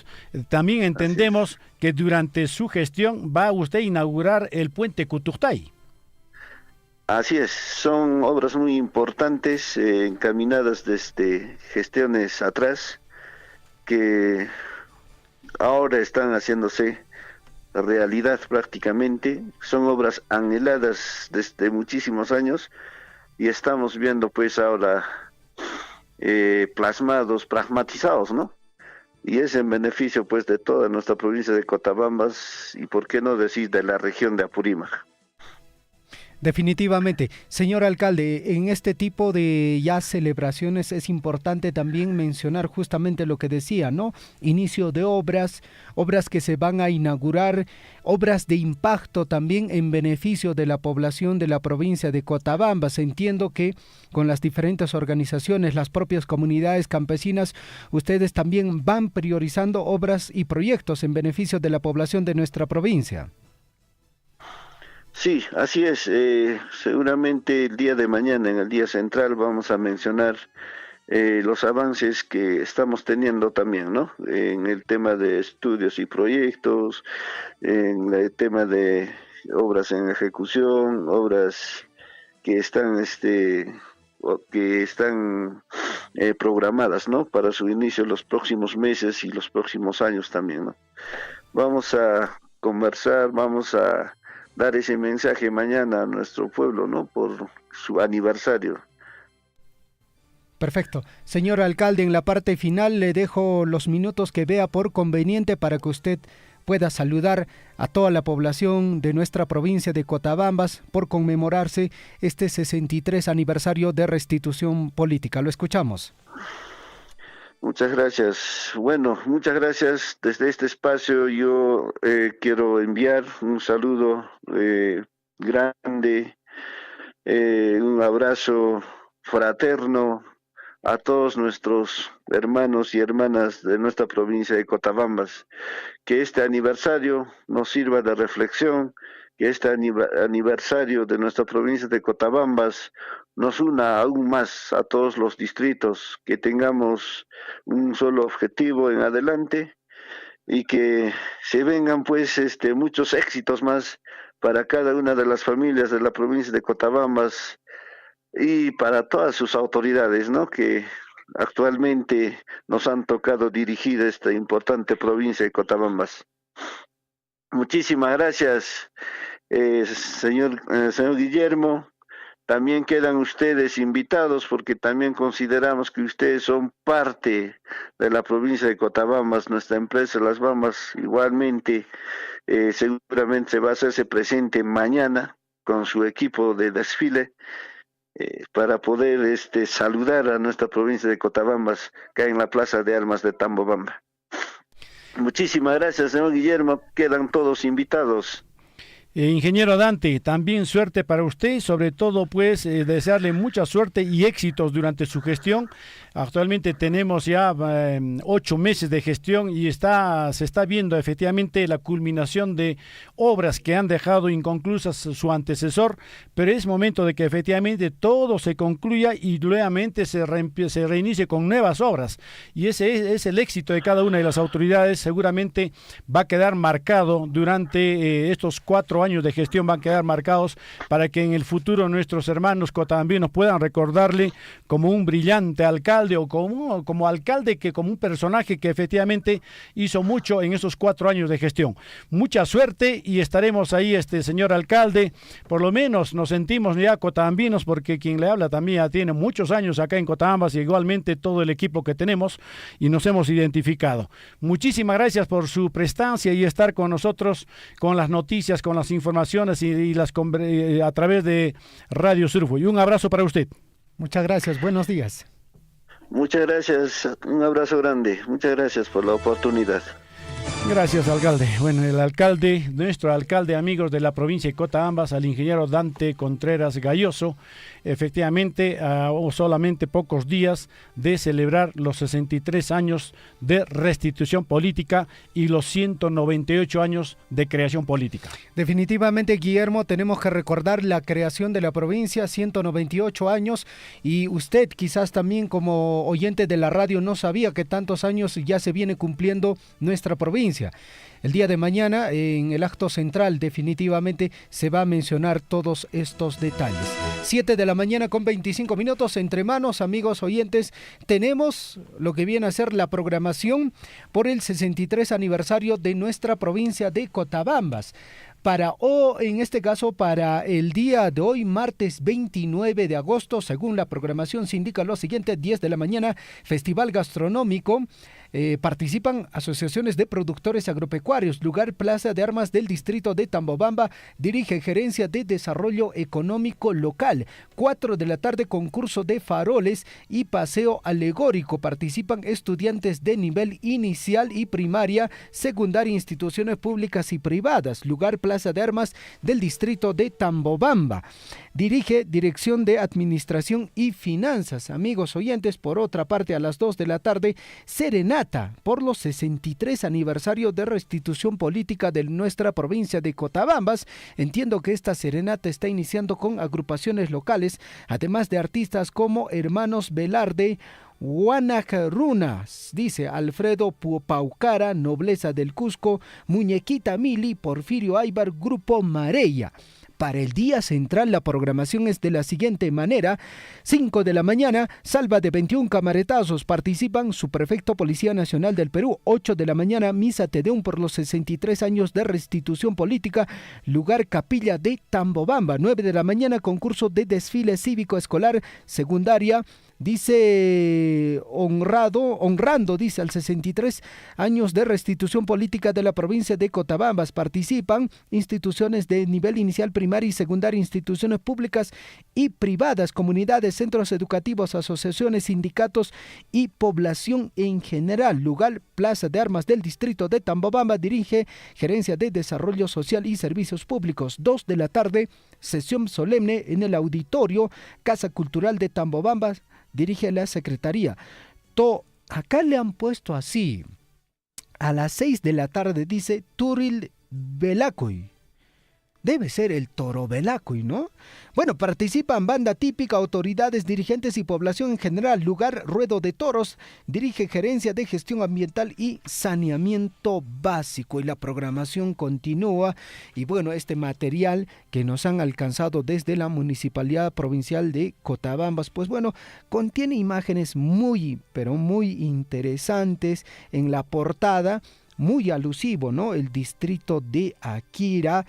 También entendemos que durante su gestión va usted a inaugurar el puente Cutuctay. Así es, son obras muy importantes, encaminadas desde gestiones atrás, que ahora están haciéndose realidad prácticamente. Son obras anheladas desde muchísimos años y estamos viendo pues ahora plasmados, pragmatizados, ¿no? Y es en beneficio pues de toda nuestra provincia de Cotabambas y por qué no decir de la región de Apurímac. Definitivamente. Señor alcalde, en este tipo de ya celebraciones es importante también mencionar justamente lo que decía, ¿no? Inicio de obras, obras que se van a inaugurar, obras de impacto también en beneficio de la población de la provincia de Cotabambas. Entiendo que con las diferentes organizaciones, las propias comunidades campesinas, ustedes también van priorizando obras y proyectos en beneficio de la población de nuestra provincia. Sí, así es. Seguramente el día de mañana, en el día central, vamos a mencionar los avances que estamos teniendo también, ¿no? En el tema de estudios y proyectos, en el tema de obras en ejecución, obras que están programadas, ¿no? Para su inicio los próximos meses y los próximos años también, ¿no? Vamos a conversar, vamos a dar ese mensaje mañana a nuestro pueblo, ¿no? Por su aniversario. Perfecto. Señor alcalde, en la parte final le dejo los minutos que vea por conveniente para que usted pueda saludar a toda la población de nuestra provincia de Cotabambas por conmemorarse este 63 aniversario de restitución política. Lo escuchamos. Muchas gracias. Bueno, muchas gracias. Desde este espacio yo quiero enviar un saludo grande, un abrazo fraterno a todos nuestros hermanos y hermanas de nuestra provincia de Cotabambas. Que este aniversario nos sirva de reflexión, que este aniversario de nuestra provincia de Cotabambas nos una aún más a todos los distritos, que tengamos un solo objetivo en adelante y que se vengan pues muchos éxitos más para cada una de las familias de la provincia de Cotabambas y para todas sus autoridades, ¿no? Que actualmente nos han tocado dirigir esta importante provincia de Cotabambas. Muchísimas gracias, señor Guillermo. También quedan ustedes invitados porque también consideramos que ustedes son parte de la provincia de Cotabambas. Nuestra empresa Las Bambas igualmente seguramente se va a hacerse presente mañana con su equipo de desfile para poder saludar a nuestra provincia de Cotabambas, que hay en la Plaza de Armas de Tambobamba. Muchísimas gracias, señor Guillermo. Quedan todos invitados. Ingeniero Dante, también suerte para usted, sobre todo pues desearle mucha suerte y éxitos durante su gestión. Actualmente tenemos ya 8 meses de gestión y se está viendo efectivamente la culminación de obras que han dejado inconclusas su antecesor, pero es momento de que efectivamente todo se concluya y nuevamente se reinicie con nuevas obras. Y ese es el éxito de cada una de las autoridades. Seguramente va a quedar marcado durante estos 4 años de gestión, van a quedar marcados para que en el futuro nuestros hermanos cotabambinos puedan recordarle como un brillante alcalde o como alcalde, que como un personaje que efectivamente hizo mucho en esos 4 años de gestión. Mucha suerte y estaremos ahí, señor alcalde. Por lo menos nos sentimos ya cotabambinos, porque quien le habla también ya tiene muchos años acá en Cotabambas y igualmente todo el equipo que tenemos y nos hemos identificado. Muchísimas gracias por su prestancia y estar con nosotros con las noticias, con las informaciones y a través de Radio Surfo. Y un abrazo para usted. Muchas gracias, buenos días. Muchas gracias, un abrazo grande. Muchas gracias por la oportunidad. Gracias, alcalde. Bueno, nuestro alcalde, amigos de la provincia de Cotabambas, al ingeniero Dante Contreras Galloso, efectivamente, a solamente pocos días de celebrar los 63 años de restitución política y los 198 años de creación política. Definitivamente, Guillermo, tenemos que recordar la creación de la provincia, 198 años, y usted quizás también como oyente de la radio no sabía que tantos años ya se viene cumpliendo nuestra provincia. El día de mañana, en el acto central, definitivamente se va a mencionar todos estos detalles. 7 de la mañana con 25 minutos, entre manos, amigos oyentes, tenemos lo que viene a ser la programación por el 63 aniversario de nuestra provincia de Cotabambas. En este caso, para el día de hoy, martes 29 de agosto, según la programación se indica lo siguiente: 10 de la mañana, festival gastronómico. Participan asociaciones de productores agropecuarios, lugar Plaza de Armas del distrito de Tambobamba, dirige Gerencia de Desarrollo Económico Local. 4 de la tarde, concurso de faroles y paseo alegórico. Participan estudiantes de nivel inicial y primaria, secundaria, instituciones públicas y privadas, lugar Plaza de Armas del distrito de Tambobamba. Dirige Dirección de Administración y Finanzas. Amigos oyentes, por otra parte, a las 2 de la tarde, serenata por los 63 aniversario de restitución política de nuestra provincia de Cotabambas. Entiendo que esta serenata está iniciando con agrupaciones locales, además de artistas como Hermanos Velarde, Guanacarunas, dice Alfredo Paucara, Nobleza del Cusco, Muñequita Mili, Porfirio Aybar, Grupo Mareya. Para el día central, la programación es de la siguiente manera: 5 de la mañana, salva de 21 camaretazos, participan subprefecto Policía Nacional del Perú. 8 de la mañana, misa Tedeum por los 63 años de restitución política, lugar Capilla de Tambobamba. 9 de la mañana, concurso de desfile cívico escolar secundaria, dice honrando, dice, al 63 años de restitución política de la provincia de Cotabambas. Participan instituciones de nivel inicial, primaria y secundaria, instituciones públicas y privadas, comunidades, centros educativos, asociaciones, sindicatos y población en general. Lugar Plaza de Armas del distrito de Tambobamba, dirige Gerencia de Desarrollo Social y Servicios Públicos. 2 de la tarde, sesión solemne en el auditorio Casa Cultural de Tambobamba, dirige la Secretaría. Acá le han puesto así: a las 6 de la tarde, dice Turil Velacoy. Debe ser el Toro Velacoy, ¿no? Bueno, participan banda típica, autoridades, dirigentes y población en general. Lugar Ruedo de Toros, dirige Gerencia de Gestión Ambiental y Saneamiento Básico. Y la programación continúa. Y bueno, este material que nos han alcanzado desde la Municipalidad Provincial de Cotabambas, pues bueno, contiene imágenes muy, pero muy interesantes en la portada. Muy alusivo, ¿no? El distrito de Aquira,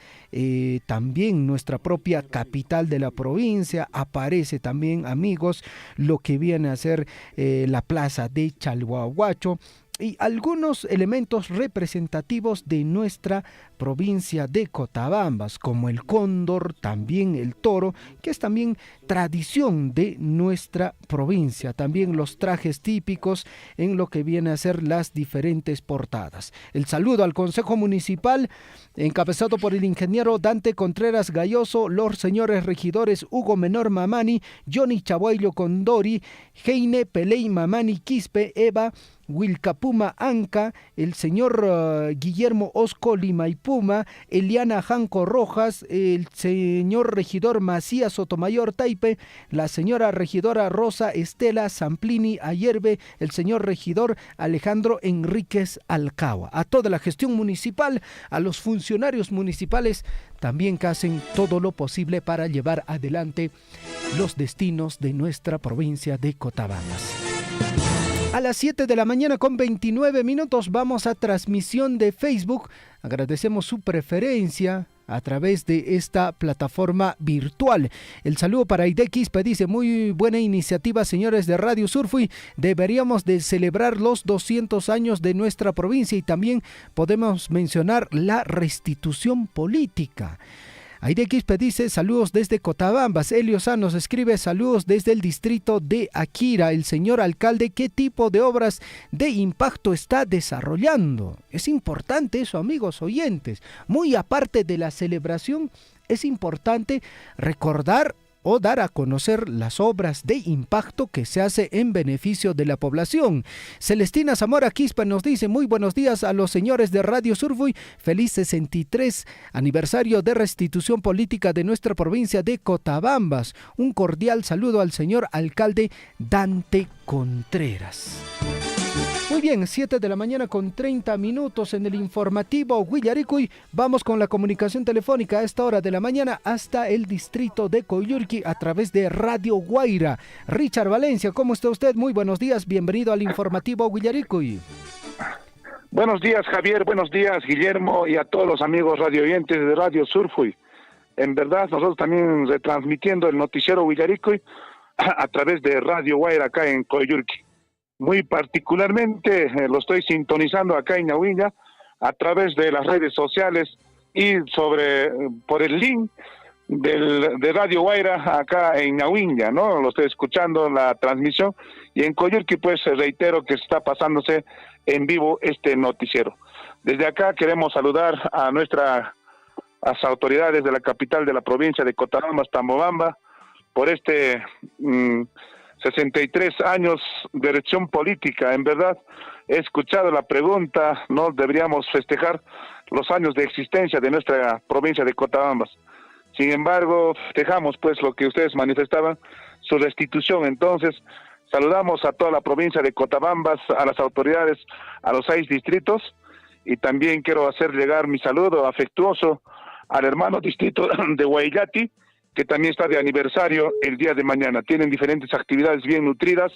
también nuestra propia capital de la provincia. Aparece también, amigos, lo que viene a ser la plaza de Chalhuahuacho y algunos elementos representativos de nuestra provincia de Cotabambas, como el cóndor, también el toro, que es también tradición de nuestra provincia. También los trajes típicos en lo que viene a ser las diferentes portadas. El saludo al Consejo Municipal, encabezado por el ingeniero Dante Contreras Galloso, los señores regidores Hugo Menor Mamani, Johnny Chabuayo Condori, Heine Peley Mamani Quispe, Eva Wilcapuma Anca, el señor Guillermo Osco Limaipuma, Eliana Janco Rojas, el señor regidor Macías Sotomayor Taipe, la señora regidora Rosa Estela Zamplini Ayerbe, el señor regidor Alejandro Enríquez Alcagua. A toda la gestión municipal, a los funcionarios municipales también que hacen todo lo posible para llevar adelante los destinos de nuestra provincia de Cotabambas. A las 7 de la mañana con 29 minutos vamos a transmisión de Facebook. Agradecemos su preferencia a través de esta plataforma virtual. El saludo para Aide Quispe, dice: muy buena iniciativa, señores de Radio Surfui. Deberíamos de celebrar los 200 años de nuestra provincia y también podemos mencionar la restitución política. Aide Quispe dice saludos desde Cotabambas. Elio Sanos escribe saludos desde el distrito de Akira. El señor alcalde, ¿qué tipo de obras de impacto está desarrollando? Es importante eso, amigos oyentes. Muy aparte de la celebración, es importante recordar o dar a conocer las obras de impacto que se hace en beneficio de la población. Celestina Zamora Quispe nos dice muy buenos días a los señores de Radio Surfuy, feliz 63 aniversario de restitución política de nuestra provincia de Cotabambas. Un cordial saludo al señor alcalde Dante Contreras. Muy bien, 7 de la mañana con 30 minutos en el informativo Huillaricuy. Vamos con la comunicación telefónica a esta hora de la mañana hasta el distrito de Coyurqui a través de Radio Guaira. Richard Valencia, ¿cómo está usted? Muy buenos días, bienvenido al informativo Huillaricuy. Buenos días, Javier, buenos días, Guillermo, y a todos los amigos radioyentes de Radio Surfuy. En verdad, nosotros también retransmitiendo el noticiero Huillaricuy a través de Radio Guaira acá en Coyurqui. Muy particularmente lo estoy sintonizando acá en Ñahuilla a través de las redes sociales y por el link de Radio Guaira acá en Ñahuilla, ¿no? Lo estoy escuchando la transmisión y en Coyurqui pues reitero que está pasándose en vivo este noticiero. Desde acá queremos saludar a las autoridades de la capital de la provincia de Cotabambas, Tambobamba, por 63 años de elección política. En verdad, he escuchado la pregunta, ¿no? Deberíamos festejar los años de existencia de nuestra provincia de Cotabambas. Sin embargo, festejamos pues lo que ustedes manifestaban, su restitución. Entonces, saludamos a toda la provincia de Cotabambas, a las autoridades, a los 6 distritos, y también quiero hacer llegar mi saludo afectuoso al hermano distrito de Huayllati, que también está de aniversario el día de mañana. Tienen diferentes actividades bien nutridas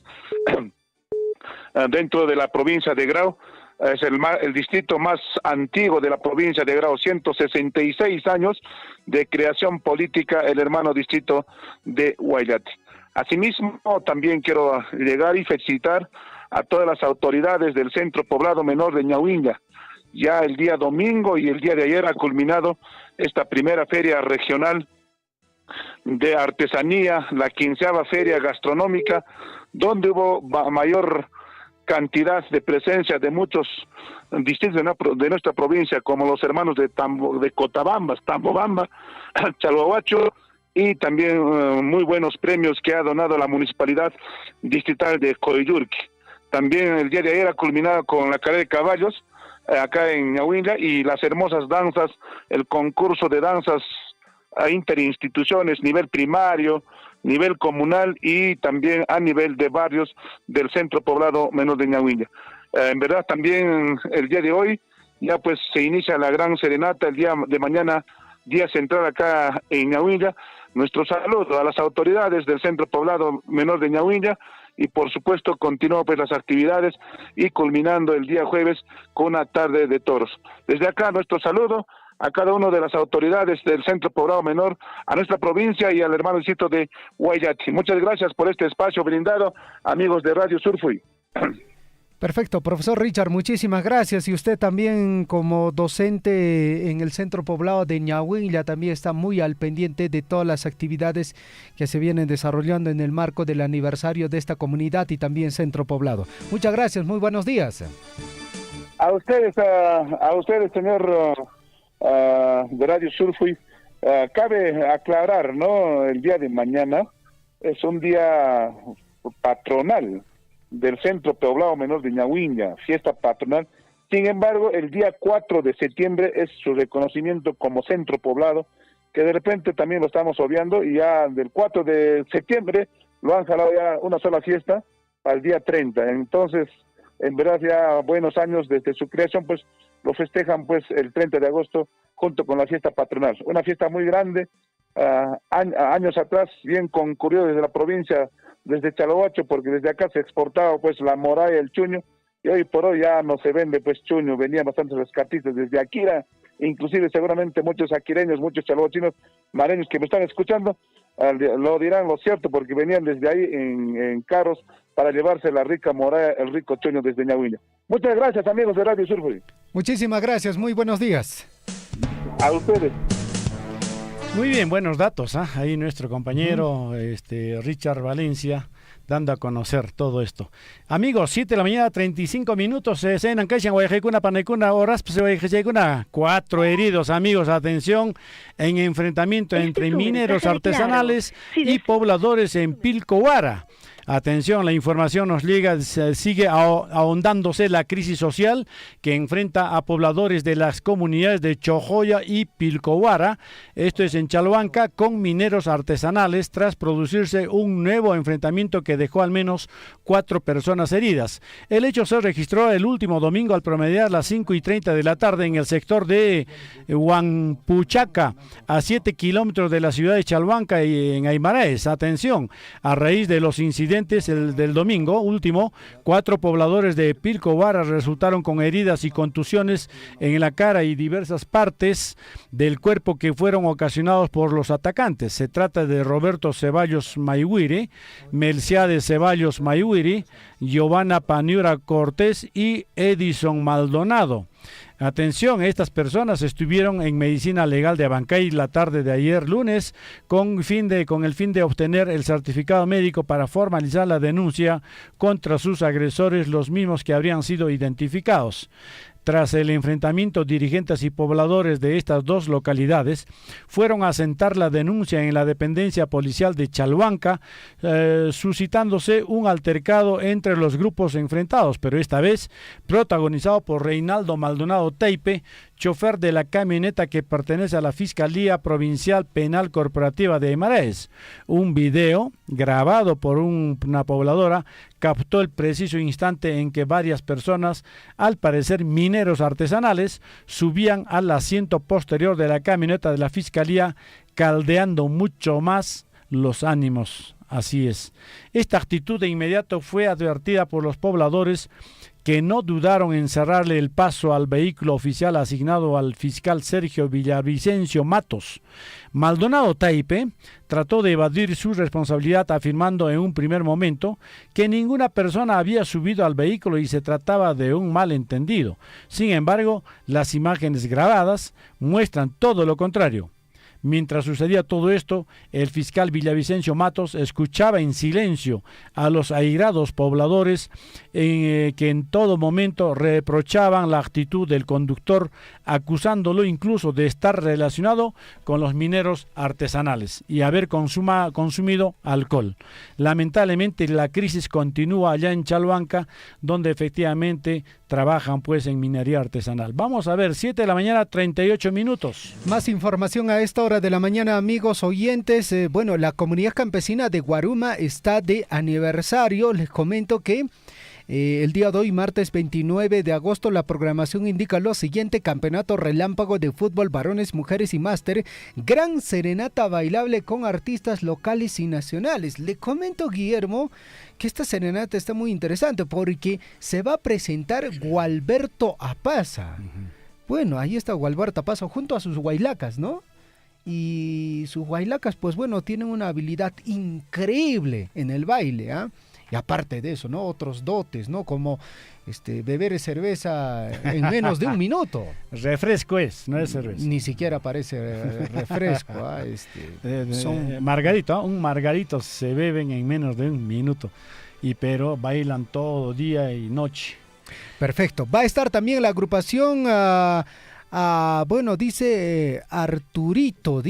dentro de la provincia de Grau. Es el distrito más antiguo de la provincia de Grau, 166 años de creación política, el hermano distrito de Huayllati. Asimismo, también quiero llegar y felicitar a todas las autoridades del Centro Poblado Menor de Ñahuilla. Ya el día domingo y el día de ayer ha culminado esta primera feria regional de artesanía, la 15ª feria gastronómica, donde hubo mayor cantidad de presencia de muchos distritos de nuestra provincia, como los hermanos de Cotabambas, Tambobamba, Chalhuahuacho, y también muy buenos premios que ha donado la municipalidad distrital de Coyurqui. También el día de ayer ha culminado con la carrera de caballos acá en Ñahuilla y las hermosas danzas, el concurso de danzas a interinstituciones, nivel primario, nivel comunal y también a nivel de barrios del Centro Poblado Menor de Ñahuilla. En verdad también el día de hoy ya pues se inicia la gran serenata, el día de mañana, día central acá en Ñahuilla. Nuestro saludo a las autoridades del Centro Poblado Menor de Ñahuilla y por supuesto continúan pues las actividades y culminando el día jueves con una tarde de toros. Desde acá nuestro saludo a cada una de las autoridades del Centro Poblado Menor, a nuestra provincia y al hermano distrito de Huayllati. Muchas gracias por este espacio brindado, amigos de Radio Surfuy. Perfecto, profesor Richard, muchísimas gracias. Y usted también como docente en el Centro Poblado de Ñahuilla también está muy al pendiente de todas las actividades que se vienen desarrollando en el marco del aniversario de esta comunidad y también Centro Poblado. Muchas gracias, muy buenos días. A ustedes, señor de Radio Surfuy, cabe aclarar, ¿no? El día de mañana es un día patronal del Centro Poblado Menor de Ñahuilla, fiesta patronal. Sin embargo, el día 4 de septiembre es su reconocimiento como centro poblado, que de repente también lo estamos obviando, y ya del 4 de septiembre lo han jalado ya una sola fiesta al día 30. Entonces, en verdad ya buenos años desde su creación, pues lo festejan pues el 30 de agosto junto con la fiesta patronal. Una fiesta muy grande, años atrás bien concurrido desde la provincia, desde Chalhuacho, porque desde acá se exportaba pues la moraya, el chuño, y hoy por hoy ya no se vende pues chuño, venían bastantes rescatistas desde Akira, inclusive seguramente muchos aquireños, muchos chalhuachinos, mareños que me están escuchando, lo dirán lo cierto, porque venían desde ahí en carros para llevarse la rica moraya, el rico chuño desde Ñahuilla. Muchas gracias, amigos de Radio Surfuy. Muchísimas gracias, muy buenos días. A ustedes. Muy bien, buenos datos, ¿eh? Ahí nuestro compañero Richard Valencia dando a conocer todo esto. Amigos, 7 de la mañana, 35 minutos, cuatro heridos, amigos, atención, en enfrentamiento entre mineros artesanales y pobladores en Pilcohuara. Atención, la información nos llega, sigue ahondándose la crisis social que enfrenta a pobladores de las comunidades de Chojoya y Pilcohuara, esto es en Chalhuanca, con mineros artesanales tras producirse un nuevo enfrentamiento que dejó al menos 4 personas heridas. El hecho se registró el último domingo al promediar las 5:30 de la tarde en el sector de Huampuchaca, a 7 kilómetros de la ciudad de Chalhuanca y en Aymaraes. Atención, a raíz de los incidentes del domingo último, 4 pobladores de Pilcohuara resultaron con heridas y contusiones en la cara y diversas partes del cuerpo que fueron ocasionados por los atacantes. Se trata de Roberto Ceballos Mayhuiri, Melciades Ceballos Mayhuiri, Giovanna Paniura Cortés y Edison Maldonado. Atención, estas personas estuvieron en medicina legal de Abancay la tarde de ayer lunes con el fin de obtener el certificado médico para formalizar la denuncia contra sus agresores, los mismos que habrían sido identificados. Tras el enfrentamiento, dirigentes y pobladores de estas dos localidades fueron a asentar la denuncia en la dependencia policial de Chalhuanca, suscitándose un altercado entre los grupos enfrentados, pero esta vez protagonizado por Reinaldo Maldonado Teipe, chofer de la camioneta que pertenece a la Fiscalía Provincial Penal Corporativa de Aymaraes. Un video grabado por una pobladora captó el preciso instante en que varias personas, al parecer mineros artesanales, subían al asiento posterior de la camioneta de la Fiscalía, caldeando mucho más los ánimos. Así es. Esta actitud de inmediato fue advertida por los pobladores, que no dudaron en cerrarle el paso al vehículo oficial asignado al fiscal Sergio Villavicencio Matos. Maldonado Taipe trató de evadir su responsabilidad, afirmando en un primer momento que ninguna persona había subido al vehículo y se trataba de un malentendido. Sin embargo, las imágenes grabadas muestran todo lo contrario. Mientras sucedía todo esto, el fiscal Villavicencio Matos escuchaba en silencio a los airados pobladores que en todo momento reprochaban la actitud del conductor, acusándolo incluso de estar relacionado con los mineros artesanales y haber consumido alcohol. Lamentablemente la crisis continúa allá en Chalhuanca, donde efectivamente trabajan pues en minería artesanal. Vamos a ver, 7 de la mañana, 38 minutos. Más información a esta hora de la mañana, amigos oyentes. Bueno, la comunidad campesina de Guaruma está de aniversario. Les comento que el día de hoy, martes 29 de agosto, la programación indica lo siguiente: campeonato relámpago de fútbol, varones, mujeres y máster, gran serenata bailable con artistas locales y nacionales. Le comento, Guillermo, que esta serenata está muy interesante porque se va a presentar Gualberto Apaza. Bueno, ahí está Gualberto Apaza junto a sus guailacas, ¿no? Y sus guailacas, pues bueno, tienen una habilidad increíble en el baile, ¿ah? Y aparte de eso, ¿no? Otros dotes, ¿no? Como beber cerveza en menos de un minuto. Refresco es, no es cerveza. Ni siquiera parece refresco. ¿Ah? Margarito, ¿eh? Un margarito se beben en menos de un minuto. Pero bailan todo día y noche. Perfecto. Va a estar también la agrupación... bueno, dice Arturito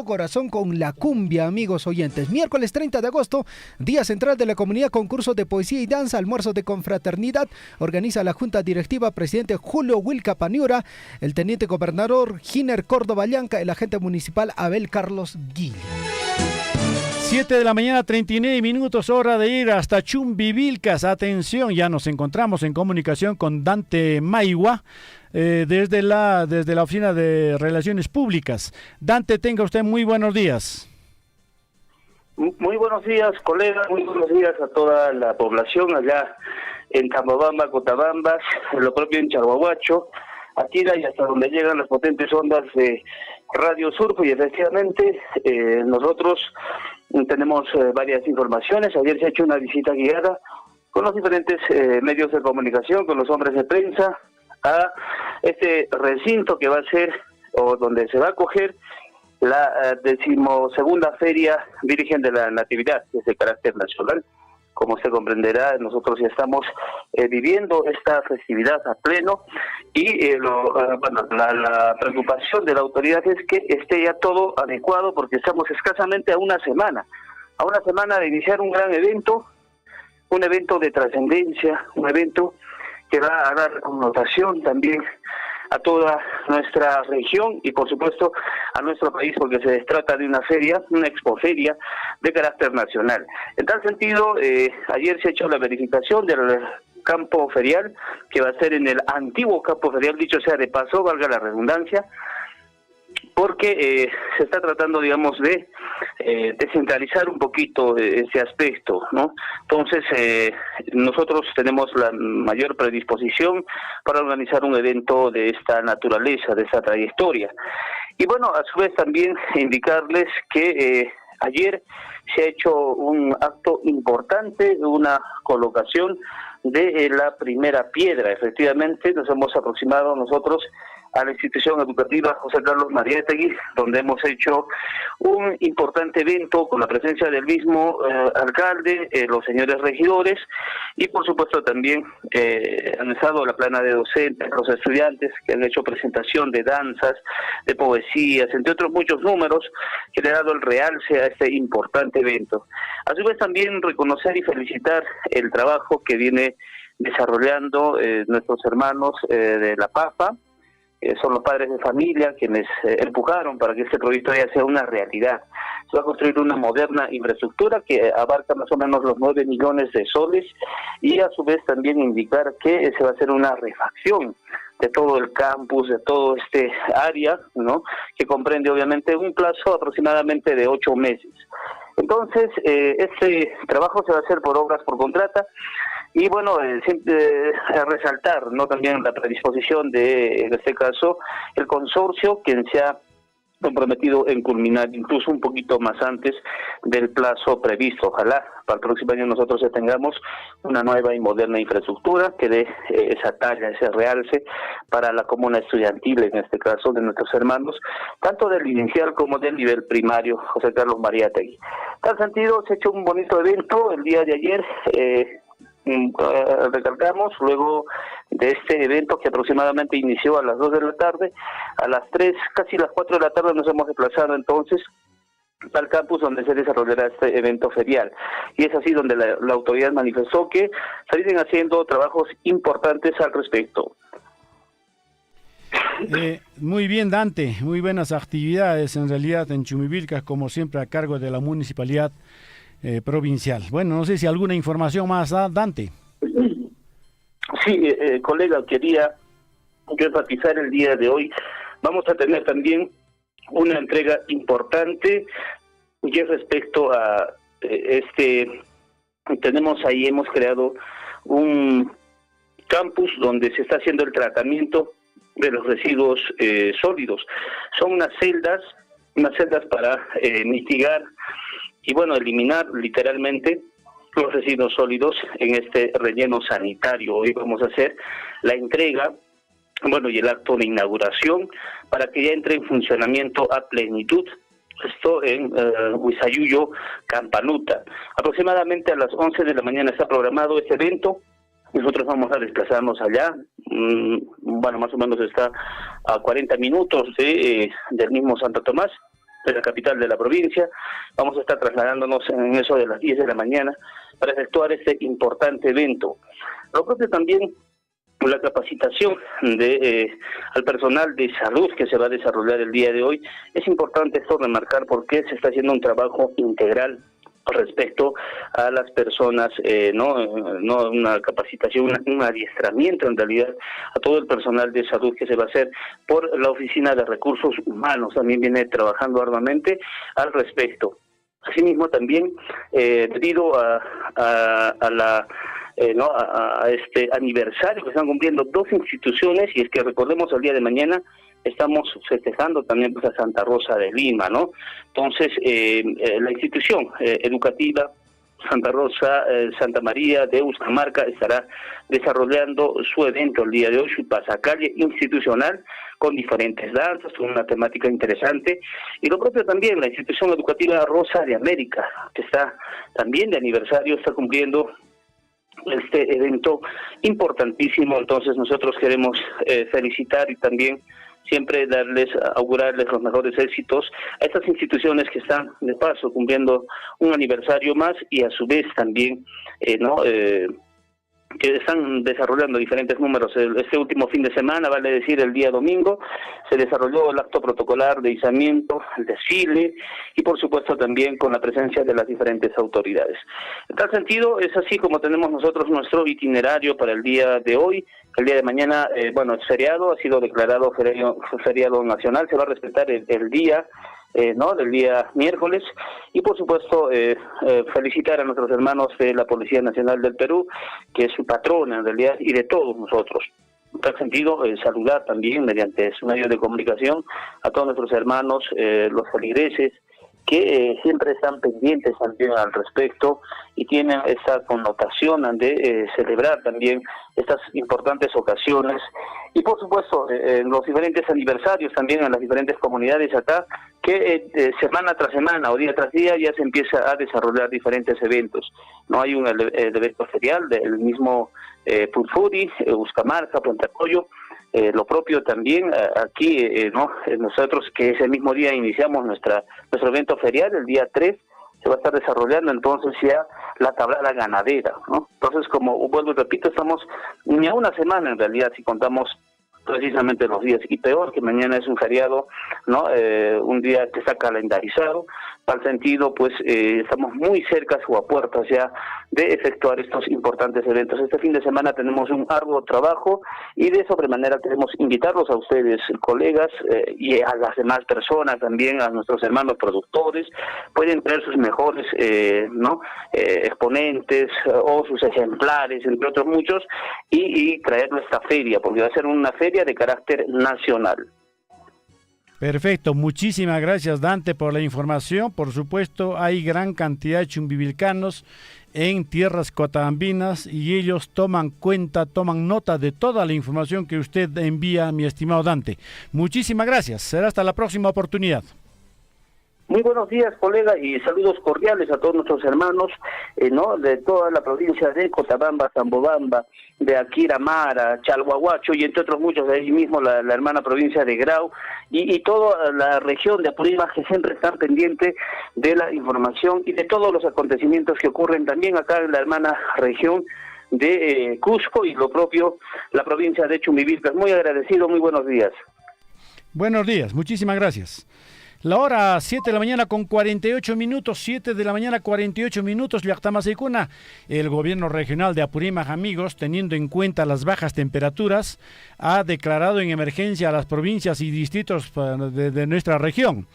Corazón con la cumbia, amigos oyentes. Miércoles 30 de agosto, día central de la comunidad, concurso de poesía y danza, almuerzo de confraternidad. Organiza la Junta Directiva, presidente Julio Wilca Paniura, el teniente gobernador Giner Córdoba Llanca, el agente municipal Abel Carlos Gil. 7 de la mañana, 39 minutos, hora de ir hasta Chumbivilcas. Atención, ya nos encontramos en comunicación con Dante Maigua, desde la Oficina de Relaciones Públicas. Dante, tenga usted muy buenos días. Muy buenos días, colegas, muy buenos días a toda la población allá en Cambabamba, Cotabambas, lo propio en Charhuahuacho, Atira y hasta donde llegan las potentes ondas de Radio Surco. Y efectivamente nosotros tenemos varias informaciones. Ayer se ha hecho una visita guiada con los diferentes medios de comunicación, con los hombres de prensa, a este recinto que va a ser o donde se va a acoger la 12ª Feria Virgen de la Natividad, que es de carácter nacional. Como usted comprenderá, nosotros ya estamos viviendo esta festividad a pleno y la preocupación de la autoridad es que esté ya todo adecuado, porque estamos escasamente a una semana de iniciar un gran evento, un evento de trascendencia, un evento que va a dar connotación también a toda nuestra región y por supuesto a nuestro país, porque se trata de una feria, una expoferia de carácter nacional. En tal sentido, ayer se ha hecho la verificación del campo ferial, que va a ser en el antiguo campo ferial, dicho sea de paso, valga la redundancia, porque se está tratando, digamos, de descentralizar un poquito ese aspecto, ¿no? Entonces, nosotros tenemos la mayor predisposición para organizar un evento de esta naturaleza, de esta trayectoria. Y bueno, a su vez también indicarles que ayer se ha hecho un acto importante, una colocación de la primera piedra. Efectivamente, nos hemos aproximado nosotros a la institución educativa José Carlos Mariátegui, donde hemos hecho un importante evento con la presencia del mismo alcalde, los señores regidores, y por supuesto también han estado la plana de docentes, los estudiantes que han hecho presentación de danzas, de poesías, entre otros muchos números, que le ha dado el realce a este importante evento. A su vez también reconocer y felicitar el trabajo que viene desarrollando nuestros hermanos de la PAFA, son los padres de familia quienes empujaron para que este proyecto ya sea una realidad. Se va a construir una moderna infraestructura que abarca más o menos los 9 millones de soles, y a su vez también indicar que se va a hacer una refacción de todo el campus, de todo este área, ¿no?, que comprende obviamente un plazo aproximadamente de 8 meses. Entonces, este trabajo se va a hacer por obras por contrata. Y bueno, resaltar, ¿no?, también la predisposición de, en este caso, el consorcio, quien se ha comprometido en culminar incluso un poquito más antes del plazo previsto. Ojalá para el próximo año nosotros tengamos una nueva y moderna infraestructura que dé esa talla, ese realce para la comuna estudiantil, en este caso de nuestros hermanos, tanto del inicial como del nivel primario, José Carlos Mariátegui. En tal sentido, se ha hecho un bonito evento el día de ayer. Recalcamos, luego de este evento que aproximadamente inició a las 2 de la tarde, a las 3, casi las 4 de la tarde nos hemos desplazado entonces al campus donde se desarrollará este evento ferial. Y es así donde la autoridad manifestó que se vienen haciendo trabajos importantes al respecto. Muy bien, Dante, muy buenas actividades en realidad en Chumivilcas, como siempre a cargo de la municipalidad provincial. Bueno, no sé si alguna información más, Dante. Sí, colega, quería enfatizar el día de hoy. Vamos a tener también una entrega importante y es respecto a tenemos ahí, hemos creado un campus donde se está haciendo el tratamiento de los residuos sólidos. Son unas celdas para mitigar y bueno, eliminar literalmente los residuos sólidos en este relleno sanitario. Hoy vamos a hacer la entrega, bueno, y el acto de inauguración para que ya entre en funcionamiento a plenitud. Esto en Huizayuyo, Campanuta. Aproximadamente a las 11 de la mañana está programado este evento. Nosotros vamos a desplazarnos allá. Bueno, más o menos está a 40 minutos del mismo Santo Tomás, de la capital de la provincia. Vamos a estar trasladándonos en eso de las 10 de la mañana para efectuar este importante evento. Lo propio también la capacitación al personal de salud que se va a desarrollar el día de hoy. Es importante esto remarcar porque se está haciendo un trabajo integral respecto a las personas, no una capacitación, un adiestramiento en realidad a todo el personal de salud que se va a hacer por la Oficina de Recursos Humanos. También viene trabajando arduamente al respecto. Asimismo también debido a este aniversario que están cumpliendo 2 instituciones, y es que recordemos el día de mañana estamos festejando también pues a Santa Rosa de Lima, ¿no? Entonces, la institución educativa Santa Rosa, Santa María de Ustamarca estará desarrollando su evento el día de hoy, su pasacalle institucional, con diferentes danzas, con una temática interesante. Y lo propio también, la institución educativa Rosa de América, que está también de aniversario, está cumpliendo este evento importantísimo. Entonces nosotros queremos felicitar y también siempre augurarles los mejores éxitos a estas instituciones que están de paso cumpliendo un aniversario más y a su vez también que están desarrollando diferentes números. Este último fin de semana, vale decir el día domingo, se desarrolló el acto protocolar de izamiento, el desfile y por supuesto también con la presencia de las diferentes autoridades. En tal sentido, es así como tenemos nosotros nuestro itinerario para el día de hoy. El día de mañana, es feriado, ha sido declarado feriado nacional, se va a respetar el día del día miércoles, y por supuesto felicitar a nuestros hermanos de la Policía Nacional del Perú, que es su patrona en realidad, y de todos nosotros. En tal sentido, saludar también mediante su medio de comunicación a todos nuestros hermanos, los feligreses, que siempre están pendientes también al respecto y tienen esa connotación de celebrar también estas importantes ocasiones. Y por supuesto, en los diferentes aniversarios también en las diferentes comunidades acá, que semana tras semana o día tras día ya se empieza a desarrollar diferentes eventos. No hay un evento ferial del mismo Purfuri, Uscamarca, Puente Arcoyo. Lo propio también aquí, nosotros que ese mismo día iniciamos nuestro evento ferial, el día 3, se va a estar desarrollando entonces ya la tablada ganadera, ¿no? Entonces, como vuelvo y repito, estamos ni a una semana en realidad si contamos precisamente los días, y peor que mañana es un feriado, ¿no? Un día que está calendarizado. Tal sentido, pues estamos muy cerca o a puertas ya de efectuar estos importantes eventos. Este fin de semana tenemos un arduo trabajo y de sobremanera queremos invitarlos a ustedes, colegas, y a las demás personas también, a nuestros hermanos productores. Pueden traer sus mejores exponentes o sus ejemplares, entre otros muchos, y traerlo a esta feria, porque va a ser una feria de carácter nacional. Perfecto, muchísimas gracias Dante por la información. Por supuesto, hay gran cantidad de chumbivilcanos en tierras cotabambinas y ellos toman nota de toda la información que usted envía, mi estimado Dante. Muchísimas gracias, será hasta la próxima oportunidad. Muy buenos días, colega, y saludos cordiales a todos nuestros hermanos, de toda la provincia de Cotabamba, Zambobamba, de Akira Mara, Chalhuahuacho y entre otros muchos, de ahí mismo la hermana provincia de Grau y toda la región de Apurímac, que siempre están pendientes de la información y de todos los acontecimientos que ocurren también acá en la hermana región de Cusco y lo propio la provincia de Chumbivilcas. Muy agradecido, muy buenos días. Buenos días, muchísimas gracias. La hora 7 de la mañana con 48 minutos, 7 de la mañana 48 minutos, Llactamaseicuna. El gobierno regional de Apurímac, amigos, teniendo en cuenta las bajas temperaturas, ha declarado en emergencia a las provincias y distritos de nuestra región.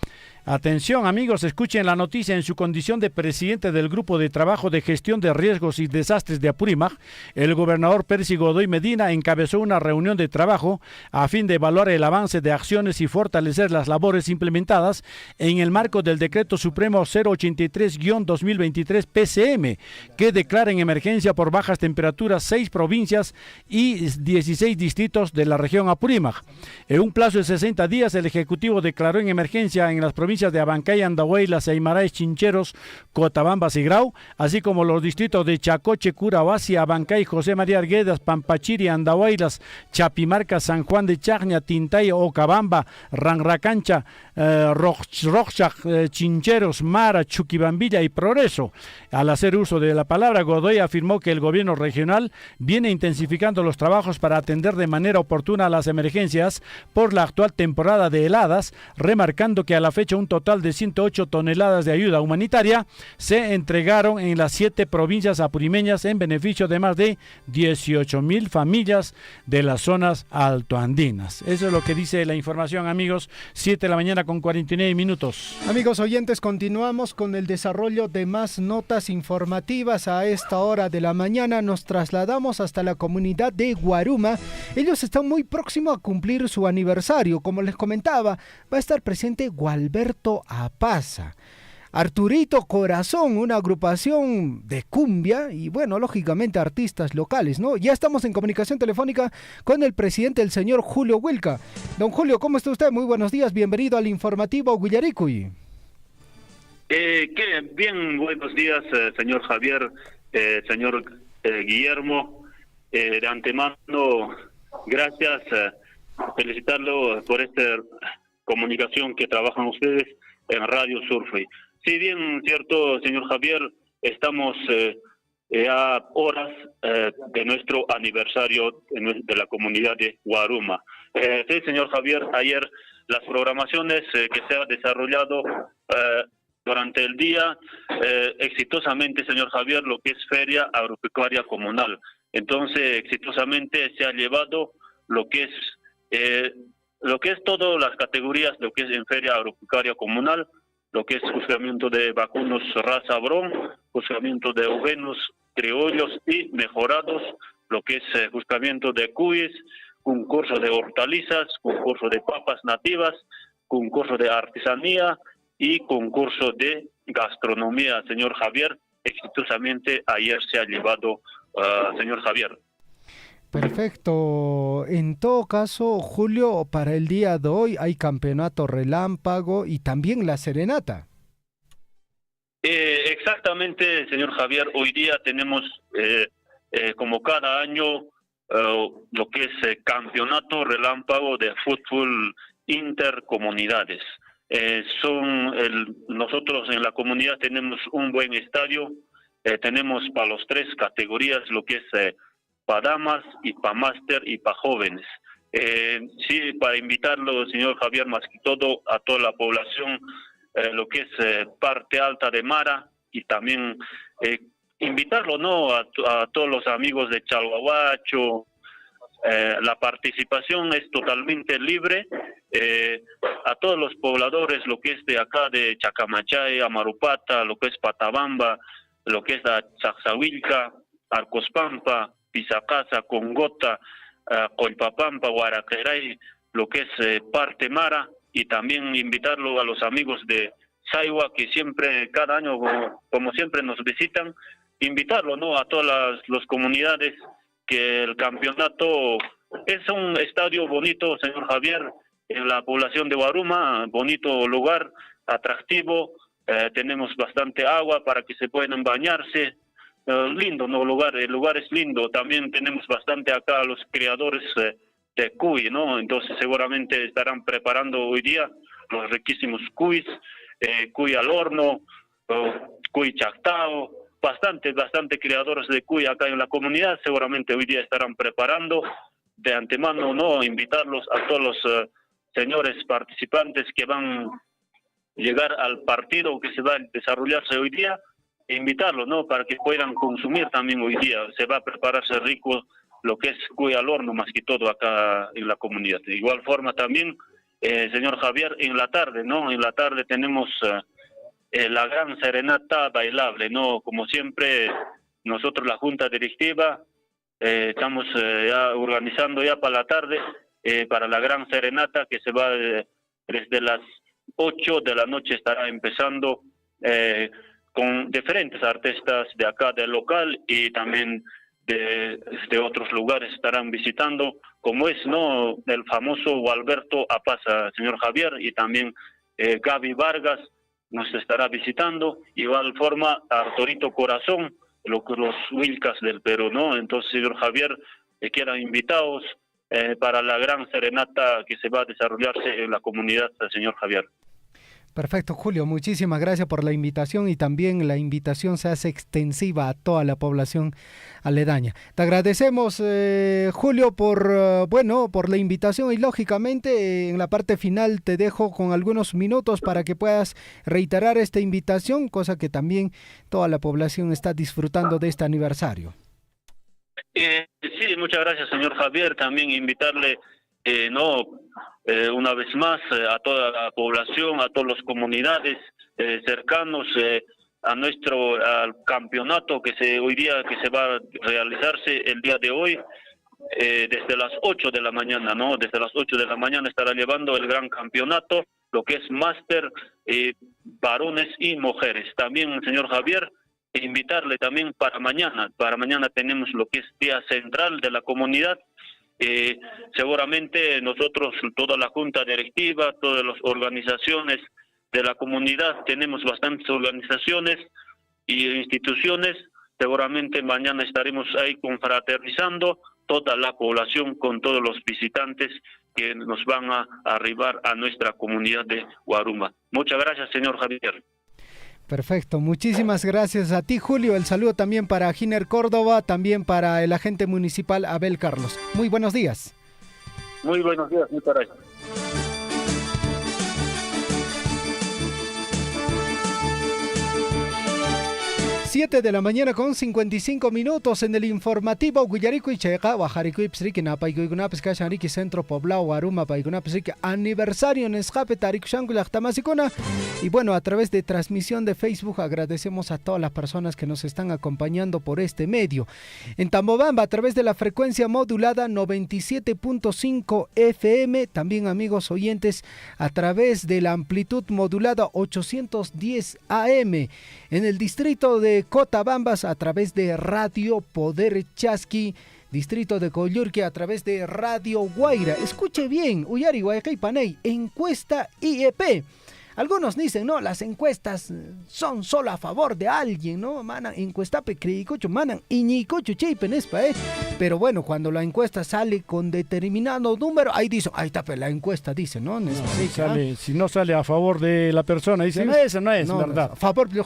Atención amigos, escuchen la noticia. En su condición de presidente del Grupo de Trabajo de Gestión de Riesgos y Desastres de Apurímac, el gobernador Percy Godoy Medina encabezó una reunión de trabajo a fin de evaluar el avance de acciones y fortalecer las labores implementadas en el marco del Decreto Supremo 083-2023 PCM, que declara en emergencia por bajas temperaturas 6 provincias y 16 distritos de la región Apurímac. En un plazo de 60 días, el Ejecutivo declaró en emergencia en las provincias de Abancay, Andahuaylas, Aymaray, Chincheros, Cotabambas y Grau, así como los distritos de Chacoche, Curahuasi, Abancay, José María Arguedas, Pampachiri, Andahuaylas, Chapimarca, San Juan de Chagña, Tintay, Ocabamba, Ranracancha, Roxach, Chincheros, Mara, Chuquibambilla y Progreso. Al hacer uso de la palabra, Godoy afirmó que el gobierno regional viene intensificando los trabajos para atender de manera oportuna a las emergencias por la actual temporada de heladas, remarcando que a la fecha un total de 108 toneladas de ayuda humanitaria se entregaron en las 7 provincias apurimeñas en beneficio de más de 18,000 familias de las zonas altoandinas. Eso es lo que dice la información, amigos. 7 de la mañana con 49 minutos. Amigos oyentes, continuamos con el desarrollo de más notas informativas. A esta hora de la mañana nos trasladamos hasta la comunidad de Guaruma. Ellos están muy próximos a cumplir su aniversario. Como les comentaba, va a estar presente Gualberto Apaza. Arturito Corazón, una agrupación de cumbia y bueno, lógicamente artistas locales, ¿no? Ya estamos en comunicación telefónica con el presidente, el señor Julio Wilca. Don Julio, ¿cómo está usted? Muy buenos días, bienvenido al informativo Huillaricuy. Qué bien, buenos días, señor Javier, señor Guillermo. De antemano, gracias, felicitarlo por esta comunicación que trabajan ustedes en Radio Surfree. Si bien cierto, señor Javier, estamos a horas de nuestro aniversario de la comunidad de Guaruma. Sí, señor Javier, ayer las programaciones que se han desarrollado durante el día exitosamente, señor Javier, lo que es Feria Agropecuaria Comunal. Entonces, exitosamente se ha llevado lo que es todas las categorías, lo que es en Feria Agropecuaria Comunal, lo que es juzgamiento de vacunos raza Bron, juzgamiento de ovenos criollos y mejorados, lo que es juzgamiento de cuis, concurso de hortalizas, concurso de papas nativas, concurso de artesanía y concurso de gastronomía, señor Javier. Exitosamente ayer se ha llevado, señor Javier. Perfecto. En todo caso, Julio, para el día de hoy hay campeonato relámpago y también la serenata. Exactamente, señor Javier. Hoy día tenemos, como cada año, lo que es campeonato relámpago de fútbol intercomunidades. Nosotros en la comunidad tenemos un buen estadio, tenemos para los tres categorías, lo que es para damas y para máster y para jóvenes. Sí, para invitarlo, señor Javier, más que todo a toda la población, lo que es parte alta de Mara, y también invitarlo, ¿no?, a todos los amigos de Chalhuahuacho. La participación es totalmente libre, a todos los pobladores, lo que es de acá de Chacamachay, Amarupata, lo que es Patabamba, lo que es Saxahuilca, Arcospampa, Pizacasa, Congota, Colpapampa, Guaraqueray, lo que es parte Mara, y también invitarlo a los amigos de Saiwa, que siempre, cada año, como siempre nos visitan, invitarlo, ¿no?, a todas las comunidades, que el campeonato es un estadio bonito, señor Javier, en la población de Guaruma, bonito lugar, atractivo, tenemos bastante agua para que se puedan bañarse, lindo, ¿no?, el lugar es lindo. También tenemos bastante acá los criadores de cuy, ¿no? Entonces seguramente estarán preparando hoy día los riquísimos cuys, cuy al horno, cuy chactao, bastante criadores de cuy acá en la comunidad. Seguramente hoy día estarán preparando de antemano, ¿no?, invitarlos a todos los señores participantes que van a llegar al partido que se va a desarrollarse hoy día, e invitarlos, ¿no?, para que puedan consumir también hoy día. Se va a prepararse rico lo que es cuy al horno, más que todo acá en la comunidad. De igual forma también, señor Javier, en la tarde, ¿no?, en la tarde tenemos la gran serenata bailable, ¿no? Como siempre, nosotros, la Junta Directiva, estamos ya organizando ya para la tarde, para la gran serenata que se va desde las 8 de la noche, estará empezando con diferentes artistas de acá del local y también de otros lugares estarán visitando, como es, ¿no?, el famoso Gualberto Apaza, señor Javier, y también Gaby Vargas nos estará visitando. Igual forma Arturito Corazón, los Wilcas del Perú, ¿no? Entonces, señor Javier, quedan invitados para la gran serenata que se va a desarrollarse en la comunidad, señor Javier. Perfecto, Julio, muchísimas gracias por la invitación, y también la invitación se hace extensiva a toda la población aledaña. Te agradecemos, Julio, por la invitación, y lógicamente en la parte final te dejo con algunos minutos para que puedas reiterar esta invitación, cosa que también toda la población está disfrutando de este aniversario. Sí, muchas gracias, señor Javier. También invitarle, una vez más, a toda la población, a todas las comunidades cercanos al campeonato hoy día que se va a realizarse el día de hoy, desde las 8 de la mañana, ¿no? Desde las 8 de la mañana estará llevando el gran campeonato lo que es máster, varones y mujeres. También, señor Javier, invitarle también para mañana. Para mañana tenemos lo que es día central de la comunidad. Seguramente nosotros, toda la junta directiva, todas las organizaciones de la comunidad, tenemos bastantes organizaciones y instituciones. Seguramente mañana estaremos ahí confraternizando toda la población con todos los visitantes que nos van a arribar a nuestra comunidad de Huaruma. Muchas gracias, señor Javier. Perfecto, muchísimas gracias a ti, Julio. El saludo también para Giner Córdoba, también para el agente municipal Abel Carlos. Muy buenos días. Muy buenos días, muchas gracias. 7 de la mañana con 55 minutos en el informativo Guillarico y Checa, Bajarico y Psrique, Napaiguiguna, Pescachanrique, Centro Poblado, Waruma, Paiguna, Psrique, aniversario en Escape, Tarik Shangula, Tamasicona. Y bueno, a través de transmisión de Facebook agradecemos a todas las personas que nos están acompañando por este medio. En Tambobamba, a través de la frecuencia modulada 97.5 FM, también amigos oyentes, a través de la amplitud modulada 810 AM. En el distrito de Cotabambas a través de Radio Poder Chasqui, distrito de Collurque a través de Radio Guaira. Escuche bien, Uyari Guayacay Panay, encuesta IEP. Algunos dicen, no, las encuestas son solo a favor de alguien, ¿no? Manan encuestape criicocho, manan iñicocho cheipenespa, Pero bueno, cuando la encuesta sale con determinado número, ahí dice, ahí está, la encuesta dice, ¿no? Si no sale a favor de la persona, dice, no, eso no es verdad. A favor de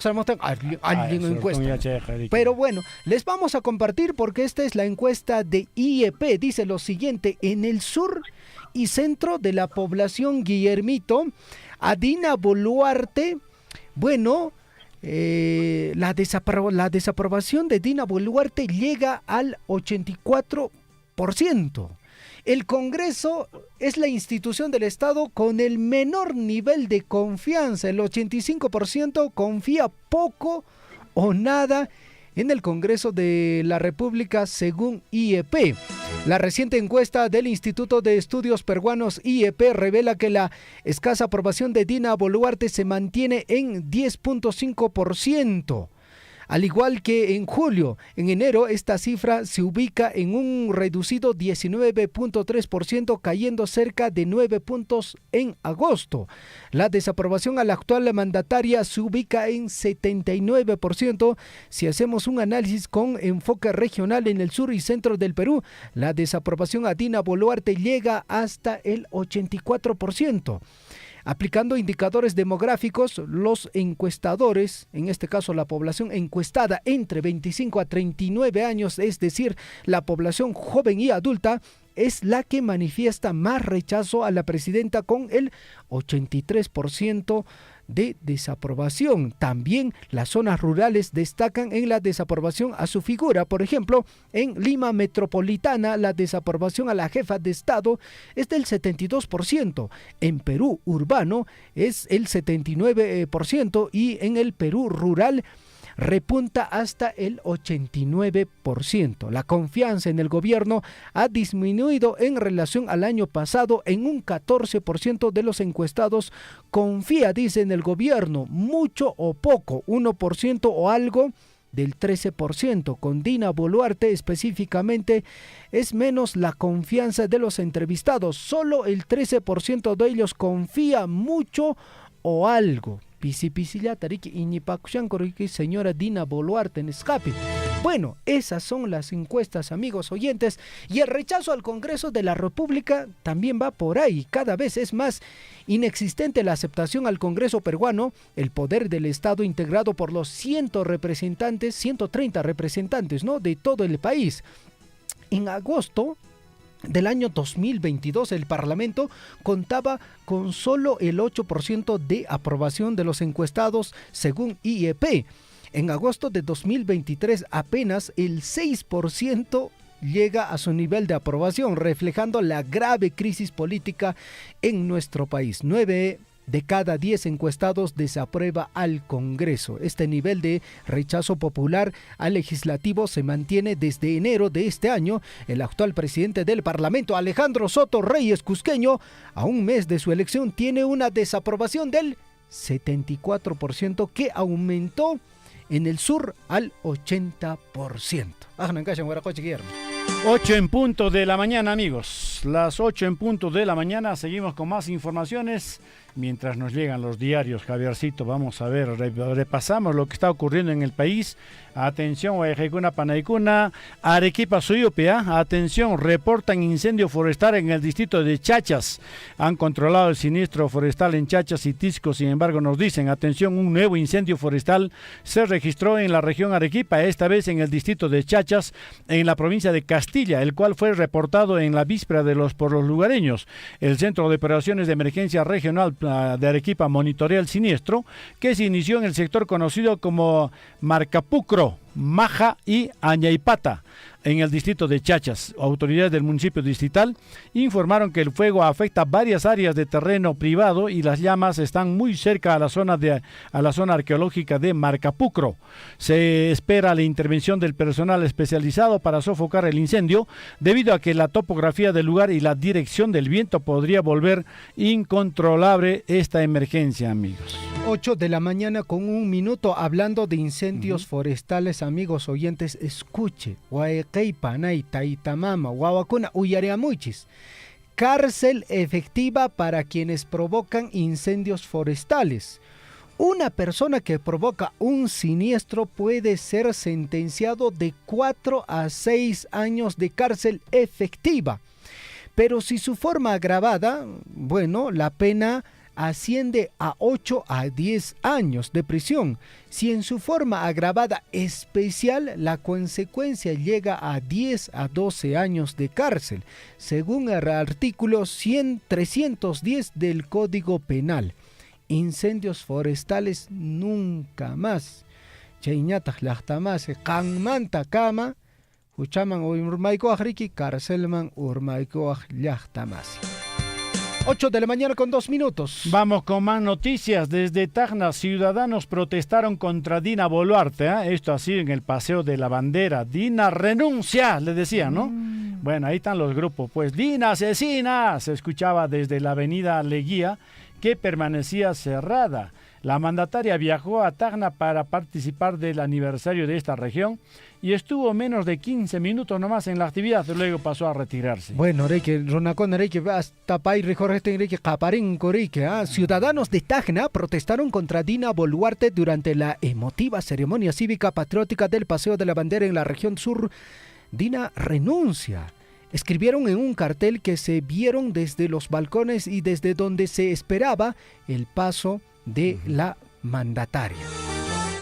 alguien encuesta. Pero bueno, les vamos a compartir porque esta es la encuesta de IEP. Dice lo siguiente, en el sur y centro de la población Guillermito, a Dina Boluarte, bueno, la desaprobación de Dina Boluarte llega al 84%. El Congreso es la institución del Estado con el menor nivel de confianza. El 85% confía poco o nada en el Congreso de la República según IEP. La reciente encuesta del Instituto de Estudios Peruanos IEP revela que la escasa aprobación de Dina Boluarte se mantiene en 10.5%. Al igual que en julio, en enero esta cifra se ubica en un reducido 19.3%, cayendo cerca de 9 puntos en agosto. La desaprobación a la actual mandataria se ubica en 79%. Si hacemos un análisis con enfoque regional en el sur y centro del Perú, la desaprobación a Dina Boluarte llega hasta el 84%. Aplicando indicadores demográficos, los encuestadores, en este caso la población encuestada entre 25 a 39 años, es decir, la población joven y adulta, es la que manifiesta más rechazo a la presidenta con el 83% de desaprobación. También las zonas rurales destacan en la desaprobación a su figura. Por ejemplo, en Lima Metropolitana la desaprobación a la jefa de Estado es del 72%. En Perú urbano es el 79% y en el Perú rural repunta hasta el 89%. La confianza en el gobierno ha disminuido en relación al año pasado. En un 14% de los encuestados confía, dice, en el gobierno, mucho o poco, 1% o algo del 13%. Con Dina Boluarte específicamente es menos la confianza de los entrevistados. Solo el 13% de ellos confía mucho o algo. Señora Dina Boluarte en escape. Bueno, esas son las encuestas, amigos oyentes, y el rechazo al Congreso de la República también va por ahí. Cada vez es más inexistente la aceptación al Congreso peruano, el poder del Estado integrado por los 130 representantes, ¿no?, de todo el país. En agosto del año 2022, el Parlamento contaba con solo el 8% de aprobación de los encuestados según IEP. En agosto de 2023, apenas el 6% llega a su nivel de aprobación, reflejando la grave crisis política en nuestro país. 9 de cada 10 encuestados desaprueba al Congreso. Este nivel de rechazo popular al legislativo se mantiene desde enero de este año. El actual presidente del Parlamento, Alejandro Soto Reyes Cusqueño, a un mes de su elección, tiene una desaprobación del 74%, que aumentó en el sur al 80%. 8 en punto de la mañana, amigos. Las 8 en punto de la mañana. Seguimos con más informaciones. Mientras nos llegan los diarios, Javiercito, vamos a ver, repasamos lo que está ocurriendo en el país. Atención, Guayajicuna, Panaicuna, Arequipa, Suyupia. Atención, reportan incendio forestal en el distrito de Chachas. Han controlado el siniestro forestal en Chachas y Tisco. Sin embargo, nos dicen, atención, un nuevo incendio forestal se registró en la región Arequipa, esta vez en el distrito de Chachas, en la provincia de Castilla, el cual fue reportado en la víspera por los lugareños. El Centro de Operaciones de Emergencia Regional de Arequipa monitorea el siniestro, que se inició en el sector conocido como Marcapucro, Maja y Añaipata, en el distrito de Chachas. Autoridades del municipio distrital informaron que el fuego afecta varias áreas de terreno privado y las llamas están muy cerca a la zona arqueológica de Marcapucro. Se espera la intervención del personal especializado para sofocar el incendio, debido a que la topografía del lugar y la dirección del viento podría volver incontrolable esta emergencia, amigos. 8 de la mañana con 1 minuto, hablando de incendios forestales, amigos oyentes, escuche. Guayacaipanay, Taitamama, Guawacuna, Uyariamuchis. Cárcel efectiva para quienes provocan incendios forestales. Una persona que provoca un siniestro puede ser sentenciado de 4 a 6 años de cárcel efectiva. Pero si su forma agravada, bueno, la pena asciende a 8 a 10 años de prisión. Si en su forma agravada especial, la consecuencia llega a 10 a 12 años de cárcel, según el artículo 310 del Código Penal. Incendios forestales nunca más. Chayñataq llaqtamasi qanmanta kama huchaman urmaykuwaq riki, karcelman urmaykuwaq llaqtamasi. 8 de la mañana con 2 minutos. Vamos con más noticias. Desde Tacna, ciudadanos protestaron contra Dina Boluarte. Esto ha sido en el Paseo de la Bandera. Dina renuncia, le decían, ¿no? Bueno, ahí están los grupos. Pues Dina asesina, se escuchaba desde la avenida Leguía, que permanecía cerrada. La mandataria viajó a Tacna para participar del aniversario de esta región y estuvo menos de 15 minutos nomás en la actividad, luego pasó a retirarse. Bueno, ciudadanos de Tacna protestaron contra Dina Boluarte durante la emotiva ceremonia cívica patriótica del Paseo de la Bandera en la región sur. Dina renuncia. Escribieron en un cartel que se vieron desde los balcones y desde donde se esperaba el paso de la mandataria.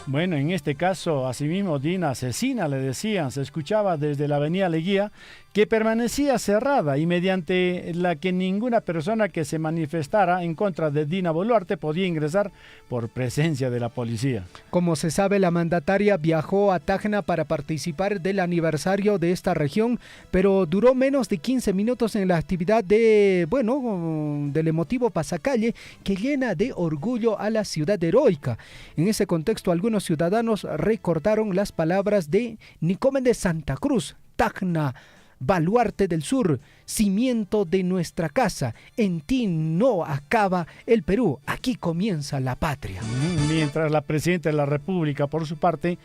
Bueno, en este caso, asimismo, Dina asesina, le decían, se escuchaba desde la avenida Leguía, que permanecía cerrada y mediante la que ninguna persona que se manifestara en contra de Dina Boluarte podía ingresar por presencia de la policía. Como se sabe, la mandataria viajó a Tacna para participar del aniversario de esta región, pero duró menos de 15 minutos en la actividad del emotivo pasacalle que llena de orgullo a la ciudad heroica. En ese contexto, algunos ciudadanos recordaron las palabras de Nicomen de Santa Cruz: Tacna, baluarte del sur, cimiento de nuestra casa, en ti no acaba el Perú, aquí comienza la patria. Mientras la presidenta de la República, por su parte,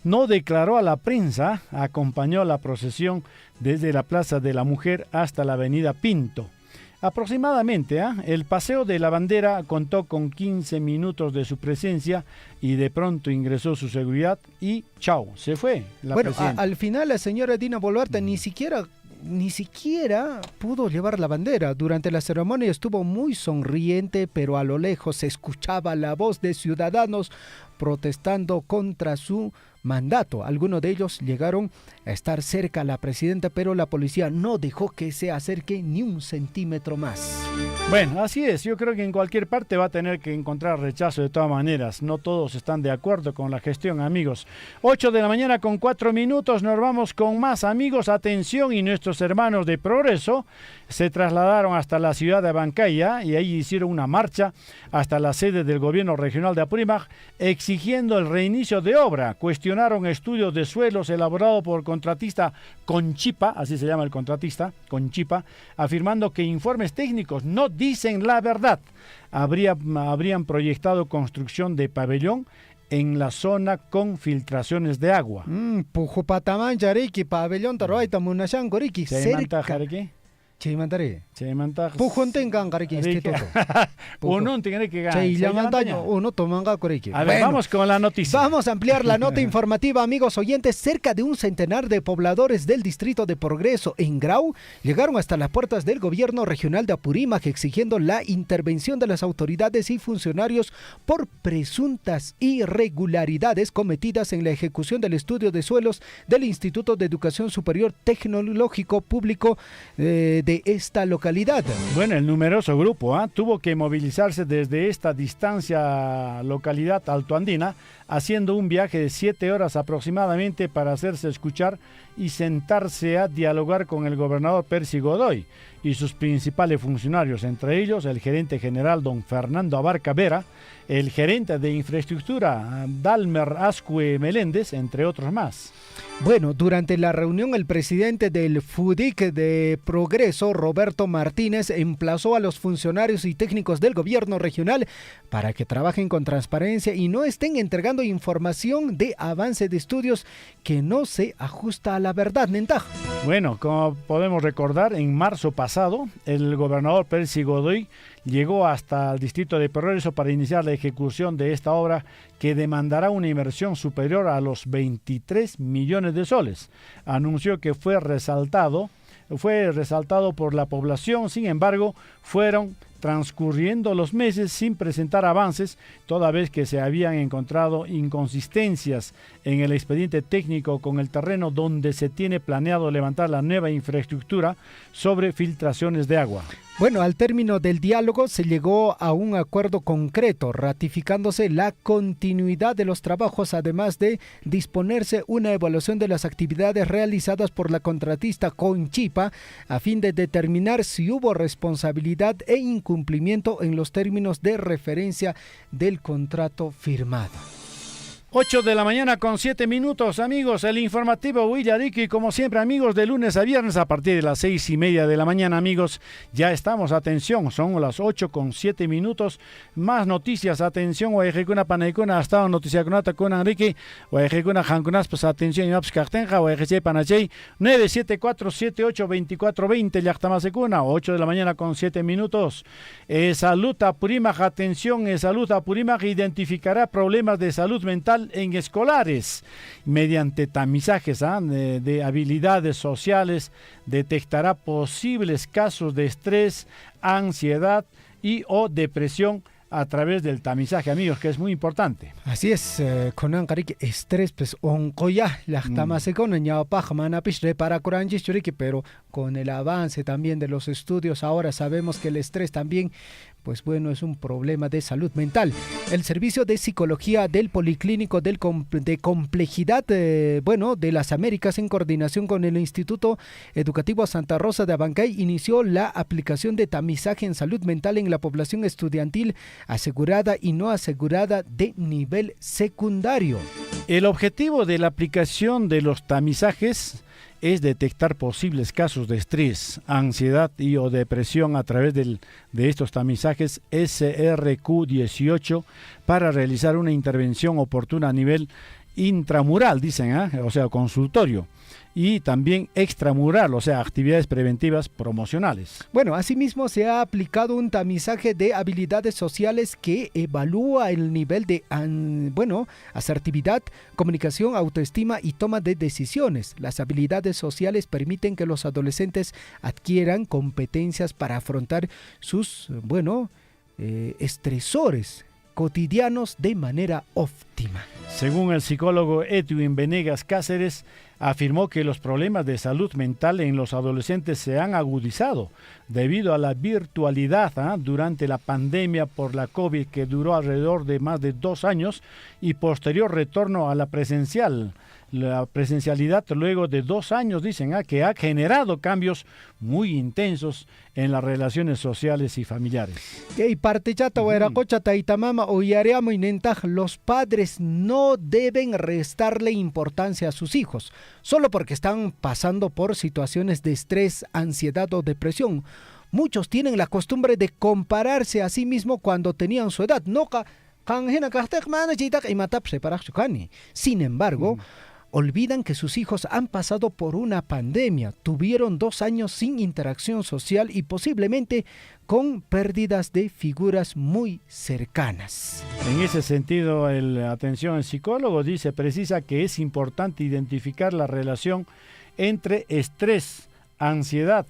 no declaró a la prensa, acompañó la procesión desde la Plaza de la Mujer hasta la Avenida Pinto. Aproximadamente, el Paseo de la Bandera contó con 15 minutos de su presencia y de pronto ingresó su seguridad y chao, se fue la presidenta. Al final la señora Dina Boluarte ni siquiera pudo llevar la bandera. Durante la ceremonia estuvo muy sonriente, pero a lo lejos se escuchaba la voz de ciudadanos protestando contra su mandato. Algunos de ellos llegaron a estar cerca a la presidenta, pero la policía no dejó que se acerque ni un centímetro más. Bueno, así es. Yo creo que en cualquier parte va a tener que encontrar rechazo de todas maneras. No todos están de acuerdo con la gestión, amigos. 8 de la mañana con 4 minutos. Nos vamos con más, amigos. Atención, y nuestros hermanos de Progreso se trasladaron hasta la ciudad de Abancaya y ahí hicieron una marcha hasta la sede del gobierno regional de Apurímac exigiendo el reinicio de obra. Cuestionaron estudios de suelos elaborados por contratista Conchipa, así se llama el contratista, Conchipa, afirmando que informes técnicos no dicen la verdad. Habrían proyectado construcción de pabellón en la zona con filtraciones de agua. Pujo patamán yariki pabellón taroaita munashan goriki cerca. Chimantare. Pujon tengan gariki instituto. Uno tiene que ganar. Uno tomanga coreki. A ver, vamos con la noticia. Vamos a ampliar la nota informativa, amigos oyentes. Cerca de un centenar de pobladores del distrito de Progreso en Grau llegaron hasta las puertas del gobierno regional de Apurímac exigiendo la intervención de las autoridades y funcionarios por presuntas irregularidades cometidas en la ejecución del estudio de suelos del Instituto de Educación Superior Tecnológico Público de esta localidad. Bueno, el numeroso grupo tuvo que movilizarse desde esta distancia localidad altoandina, haciendo un viaje de 7 horas aproximadamente para hacerse escuchar y sentarse a dialogar con el gobernador Percy Godoy y sus principales funcionarios, entre ellos el gerente general don Fernando Abarca Vera, el gerente de infraestructura Dalmer Ascue Meléndez, entre otros más. Bueno, durante la reunión el presidente del FUDIC de Progreso, Roberto Martínez, emplazó a los funcionarios y técnicos del gobierno regional para que trabajen con transparencia y no estén entregando información de avance de estudios que no se ajusta a la verdad. Nentaj. Bueno, como podemos recordar, en marzo pasado el gobernador Percy Godoy llegó hasta el distrito de Progreso para iniciar la ejecución de esta obra que demandará una inversión superior a los 23 millones de soles. Anunció que fue resaltado por la población, sin embargo, fueron transcurriendo los meses sin presentar avances, toda vez que se habían encontrado inconsistencias en el expediente técnico con el terreno donde se tiene planeado levantar la nueva infraestructura sobre filtraciones de agua. Bueno, al término del diálogo se llegó a un acuerdo concreto, ratificándose la continuidad de los trabajos, además de disponerse una evaluación de las actividades realizadas por la contratista Conchipa, a fin de determinar si hubo responsabilidad e incumplimiento en los términos de referencia del contrato firmado. 8 de la mañana con 7 minutos, amigos, el informativo Huillariki, como siempre, amigos, de lunes a viernes a partir de las 6:30 de la mañana, amigos, ya estamos, atención, son las 8 con 7 minutos, más noticias, atención, Huayjecuna Panaicuna, hasta noticia con Enrique, Huayjecuna Jancunas, pues atención, Yaps Cartenja, Huayjechay Panachay, 974782420, Yachtamasecuna, 8 de la mañana con 7 minutos, Salud Apurímac, atención, Salud Apurímac identificará problemas de salud mental en escolares. Mediante tamizajes de habilidades sociales, detectará posibles casos de estrés, ansiedad y o depresión a través del tamizaje, amigos, que es muy importante. Así es, con ancarik estrés, pues oncoya, la tamase con ñaopaj manapish repara coranjis churique, pero con el avance también de los estudios, ahora sabemos que el estrés también, pues bueno, es un problema de salud mental. El servicio de psicología del Policlínico de Complejidad, de las Américas, en coordinación con el Instituto Educativo Santa Rosa de Abancay, inició la aplicación de tamizaje en salud mental en la población estudiantil asegurada y no asegurada de nivel secundario. El objetivo de la aplicación de los tamizajes es detectar posibles casos de estrés, ansiedad y o depresión a través de estos tamizajes SRQ18 para realizar una intervención oportuna a nivel intramural, dicen, o sea, consultorio, y también extramural, o sea, actividades preventivas promocionales. Bueno, asimismo se ha aplicado un tamizaje de habilidades sociales que evalúa el nivel de asertividad, comunicación, autoestima y toma de decisiones. Las habilidades sociales permiten que los adolescentes adquieran competencias para afrontar sus, estresores cotidianos de manera óptima. Según el psicólogo Edwin Venegas Cáceres, afirmó que los problemas de salud mental en los adolescentes se han agudizado debido a la virtualidad durante la pandemia por la COVID, que duró alrededor de más de 2 años, y posterior retorno a la presencialidad luego de 2 años, dicen, que ha generado cambios muy intensos en las relaciones sociales y familiares. Los padres no deben restarle importancia a sus hijos, solo porque están pasando por situaciones de estrés, ansiedad o depresión. Muchos tienen la costumbre de compararse a sí mismos cuando tenían su edad. Sin embargo, olvidan que sus hijos han pasado por una pandemia, tuvieron 2 años sin interacción social y posiblemente con pérdidas de figuras muy cercanas. En ese sentido, el psicólogo precisa que es importante identificar la relación entre estrés, ansiedad.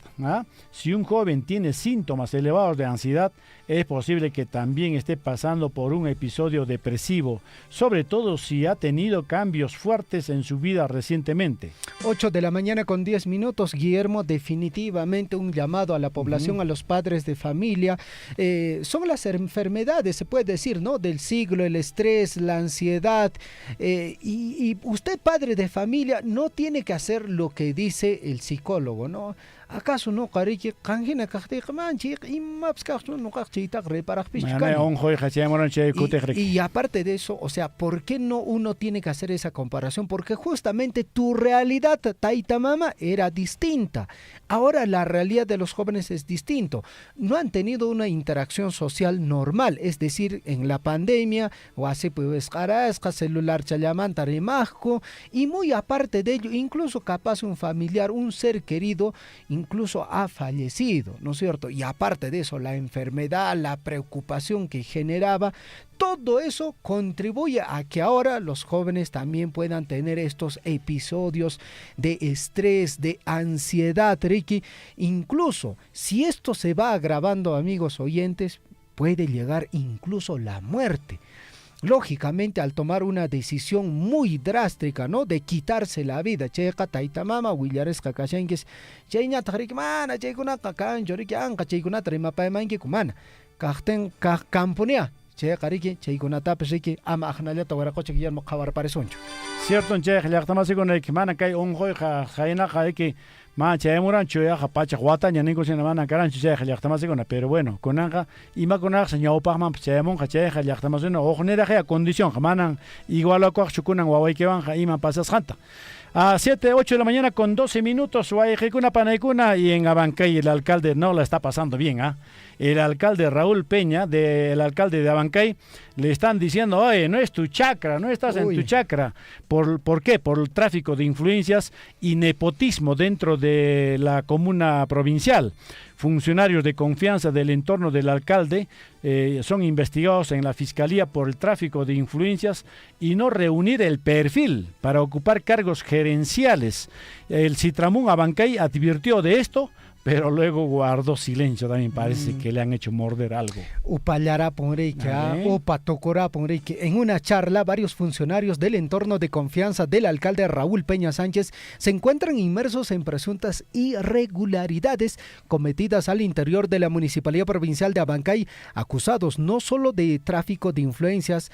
Si un joven tiene síntomas elevados de ansiedad, es posible que también esté pasando por un episodio depresivo, sobre todo si ha tenido cambios fuertes en su vida recientemente. 8:10 a.m, Guillermo, definitivamente un llamado a la población, a los padres de familia. Son las enfermedades, se puede decir, ¿no?, del siglo, el estrés, la ansiedad. Y usted, padre de familia, no tiene que hacer lo que dice el psicólogo, ¿no? ¿Acaso no qariki qanjina qaqtiq manchi imaps qaqchu no qaqchitaq reparaq pishkani? Y aparte de eso, o sea, ¿por qué no uno tiene que hacer esa comparación? Porque justamente tu realidad, taita mama, era distinta. Ahora la realidad de los jóvenes es distinto. No han tenido una interacción social normal, es decir, en la pandemia, o así pues qarasqa celular chalamanta remajco, y muy aparte de ello, incluso capaz un familiar, un ser querido, incluso ha fallecido, ¿no es cierto? Y aparte de eso, la enfermedad, la preocupación que generaba, todo eso contribuye a que ahora los jóvenes también puedan tener estos episodios de estrés, de ansiedad, Ricky. Incluso, si esto se va agravando, amigos oyentes, puede llegar incluso la muerte. Lógicamente, al tomar una decisión muy drástica, ¿no?, de quitarse la vida, checa taitamama willaresqa kashanques chayña tahrikmana chaykuna kakan choriki anqa chaykuna trimapaymanki kumana kaqten kampunia cheqa riki chaykunatapas riki ama ajnallata waraquchik Guillermo qawarparisonchu. Cierto, che llaqtamasikunak mana kay unquyqa haynaqa iki ma chaymuranchu yaqa pachaq wataña ninkuchina mana karanchu chay llaqtamasikuna, pero bueno, kunanqa imakunaq ñawpaqman chaymunqa chay llaqtamasina oqniraq condición manan igualakuaqchu kunan wawaykiwanqa ima pasasqanta. A 7:08 de la mañana con 12 minutos, Guayjicuna Panaicuna, y en Abancay el alcalde no la está pasando bien. El alcalde Raúl Peña, el alcalde de Abancay, le están diciendo, oye, no es tu chacra, no estás en tu chacra. ¿Por qué? Por el tráfico de influencias y nepotismo dentro de la comuna provincial. Funcionarios de confianza del entorno del alcalde son investigados en la fiscalía por el tráfico de influencias y no reunir el perfil para ocupar cargos gerenciales. El Citramún Abancay advirtió de esto, pero luego guardó silencio. También parece que le han hecho morder algo. En una charla, varios funcionarios del entorno de confianza del alcalde Raúl Peña Sánchez se encuentran inmersos en presuntas irregularidades cometidas al interior de la Municipalidad Provincial de Abancay, acusados no solo de tráfico de influencias,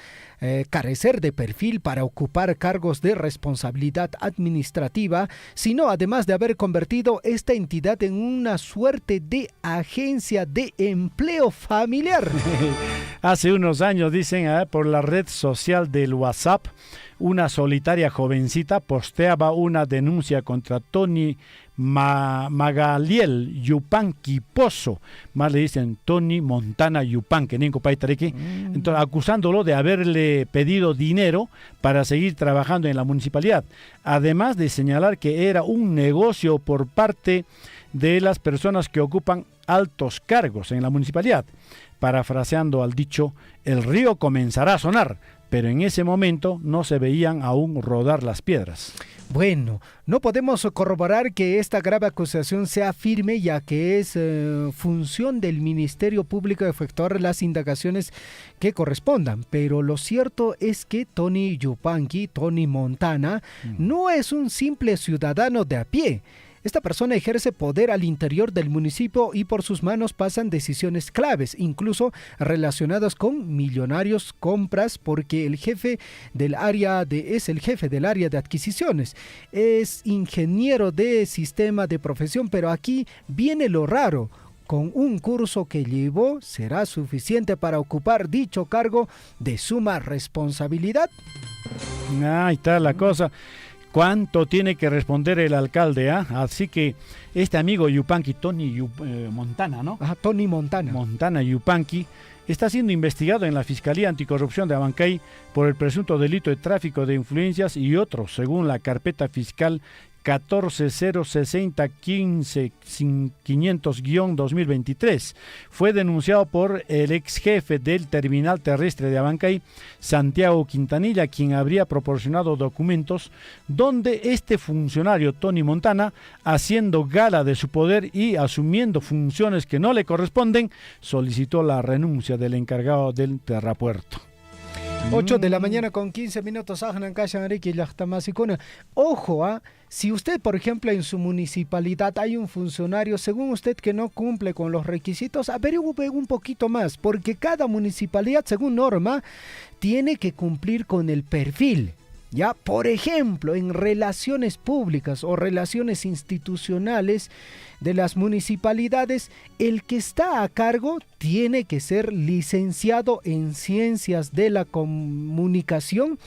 carecer de perfil para ocupar cargos de responsabilidad administrativa, sino además de haber convertido esta entidad en una suerte de agencia de empleo familiar. Hace unos años, dicen, por la red social del WhatsApp, una solitaria jovencita posteaba una denuncia contra Tony Magaliel Yupanqui Pozo, más le dicen Tony Montana Yupanqui, entonces acusándolo de haberle pedido dinero para seguir trabajando en la municipalidad, además de señalar que era un negocio por parte de las personas que ocupan altos cargos en la municipalidad. Parafraseando al dicho, el río comenzará a sonar, pero en ese momento no se veían aún rodar las piedras. Bueno, no podemos corroborar que esta grave acusación sea firme, ya que es función del Ministerio Público efectuar las indagaciones que correspondan, pero lo cierto es que Tony Yupanqui, Tony Montana, no es un simple ciudadano de a pie. Esta persona ejerce poder al interior del municipio y por sus manos pasan decisiones claves, incluso relacionadas con millonarios compras, porque es el jefe del área de adquisiciones. Es ingeniero de sistema de profesión, pero aquí viene lo raro. Con un curso que llevó, ¿será suficiente para ocupar dicho cargo de suma responsabilidad? Ahí está la cosa. ¿Cuánto tiene que responder el alcalde? Así que este amigo Yupanqui, Tony Montana, ¿no? Tony Montana. Montana Yupanqui está siendo investigado en la Fiscalía Anticorrupción de Abancay por el presunto delito de tráfico de influencias y otros, según la carpeta fiscal 1406015500-2023. Fue denunciado por el ex jefe del terminal terrestre de Abancay, Santiago Quintanilla, quien habría proporcionado documentos donde este funcionario, Tony Montana, haciendo gala de su poder y asumiendo funciones que no le corresponden, solicitó la renuncia del encargado del terrapuerto. 8 de la mañana con 15 minutos. Ojo, si usted, por ejemplo, en su municipalidad hay un funcionario, según usted, que no cumple con los requisitos, averigüe un poquito más, porque cada municipalidad, según norma, tiene que cumplir con el perfil. Ya, por ejemplo, en relaciones públicas o relaciones institucionales de las municipalidades, el que está a cargo tiene que ser licenciado en ciencias de la comunicación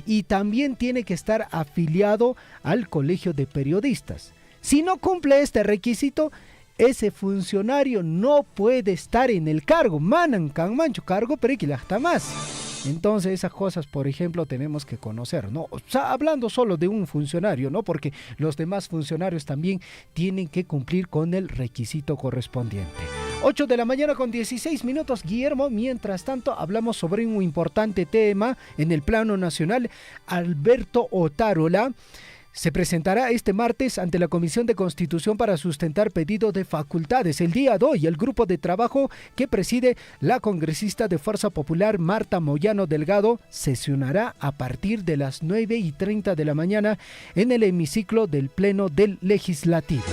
y también tiene que estar afiliado al Colegio de Periodistas. Si no cumple este requisito, ese funcionario no puede estar en el cargo. Manan can mancho cargo, pero que hasta más. Entonces esas cosas, por ejemplo, tenemos que conocer, ¿no? O sea, hablando solo de un funcionario, ¿no? Porque los demás funcionarios también tienen que cumplir con el requisito correspondiente. 8 de la mañana con 16 minutos, Guillermo. Mientras tanto, hablamos sobre un importante tema en el plano nacional. Alberto Otárola se presentará este martes ante la Comisión de Constitución para sustentar pedido de facultades. El día de hoy, el grupo de trabajo que preside la congresista de Fuerza Popular, Marta Moyano Delgado, sesionará a partir de las 9:30 de la mañana en el hemiciclo del Pleno del Legislativo.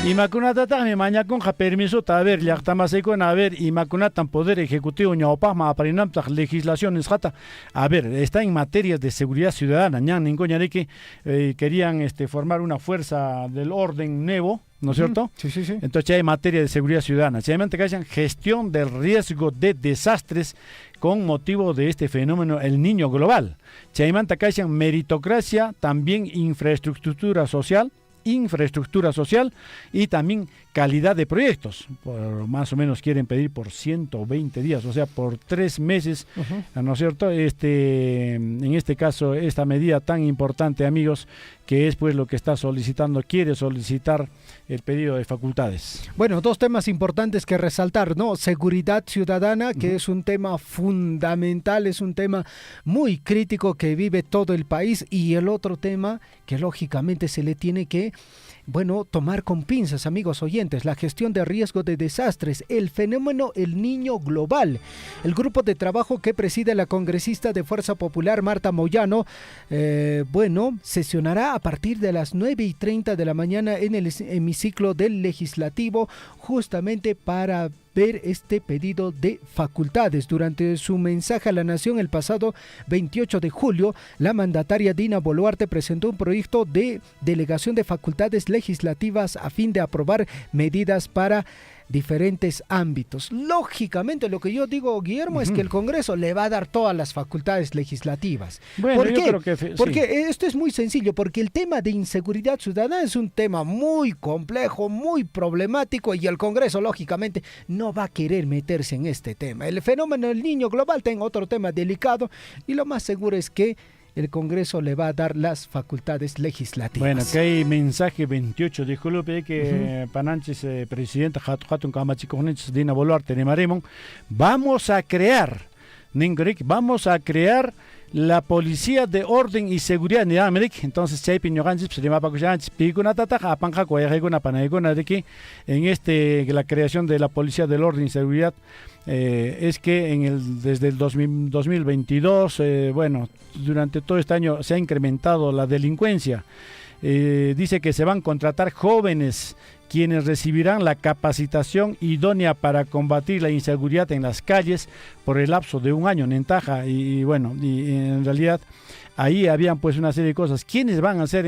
Y Macunata me mañana con permiso a ver, ya está más con a ver, y Macunata poder ejecutivo ñaopama aparinam legislaciones jata. A ver, está en materias de seguridad ciudadana, ñan en que querían formar una fuerza del orden nuevo, ¿no es cierto? Sí. Entonces hay materia de seguridad ciudadana. Se llama gestión del riesgo de desastres con motivo de este fenómeno, el niño global. Se llama meritocracia, también infraestructura social y también calidad de proyectos. Más o menos quieren pedir por 120 días, o sea, por 3 meses, ¿no es cierto? En este caso, esta medida tan importante, amigos, que es pues lo que está solicitando, quiere solicitar el pedido de facultades. Bueno, 2 temas importantes que resaltar, ¿no? Seguridad ciudadana, que es un tema fundamental, es un tema muy crítico que vive todo el país, y el otro tema que lógicamente se le tiene que tomar con pinzas, amigos oyentes, la gestión de riesgo de desastres, el fenómeno el niño global. El grupo de trabajo que preside la congresista de Fuerza Popular, Marta Moyano, sesionará a partir de las 9:30 de la mañana en el hemiciclo del Legislativo, justamente para ver este pedido de facultades. Durante su mensaje a la Nación el pasado 28 de julio, la mandataria Dina Boluarte presentó un proyecto de delegación de facultades legislativas a fin de aprobar medidas para diferentes ámbitos. Lógicamente, lo que yo digo, Guillermo, es que el Congreso le va a dar todas las facultades legislativas. Bueno, ¿Por qué? Creo que porque esto es muy sencillo, porque el tema de inseguridad ciudadana es un tema muy complejo, muy problemático, y el Congreso, lógicamente, no va a querer meterse en este tema. El fenómeno del niño global tiene otro tema delicado, y lo más seguro es que el Congreso le va a dar las facultades legislativas. Bueno, que hay mensaje 28 de julio que Pananches, presidenta Hatun Kamachikonich, Dina Boluarte, Nemaremon, vamos a crear vamos a crear la Policía de Orden y Seguridad en América. Entonces, en la creación de la Policía del Orden y Seguridad, es que desde el 2022, durante todo este año se ha incrementado la delincuencia. Dice que se van a contratar jóvenes quienes recibirán la capacitación idónea para combatir la inseguridad en las calles por el lapso de un año en Taja. Y en realidad ahí habían pues una serie de cosas. ¿Quiénes van a ser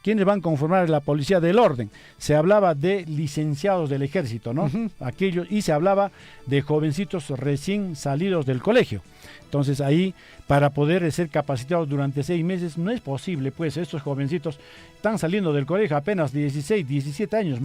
quiénes van a conformar la Policía del Orden? Se hablaba de licenciados del ejército, ¿no? Aquellos, y se hablaba de jovencitos recién salidos del colegio. Entonces ahí, para poder ser capacitados durante 6 meses, no es posible, pues estos jovencitos están saliendo del colegio apenas 16, 17 años,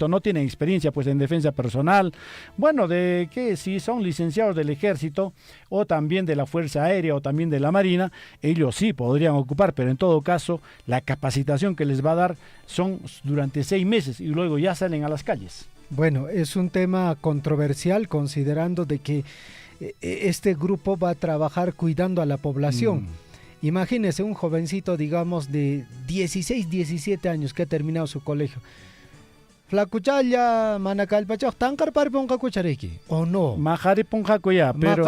no tienen experiencia pues en defensa personal, de que si son licenciados del ejército o también de la Fuerza Aérea o también de la Marina, ellos sí podrían ocupar, pero en todo caso la capacitación que les va a dar son durante 6 meses y luego ya salen a las calles. Bueno, es un tema controversial considerando de que este grupo va a trabajar cuidando a la población. Imagínese un jovencito, digamos, de 16, 17 años que ha terminado su colegio. Flacuchalla, manacalpacho, tankar pari ponga cuchareki, ¿o no? Majari ponga cuya, pero...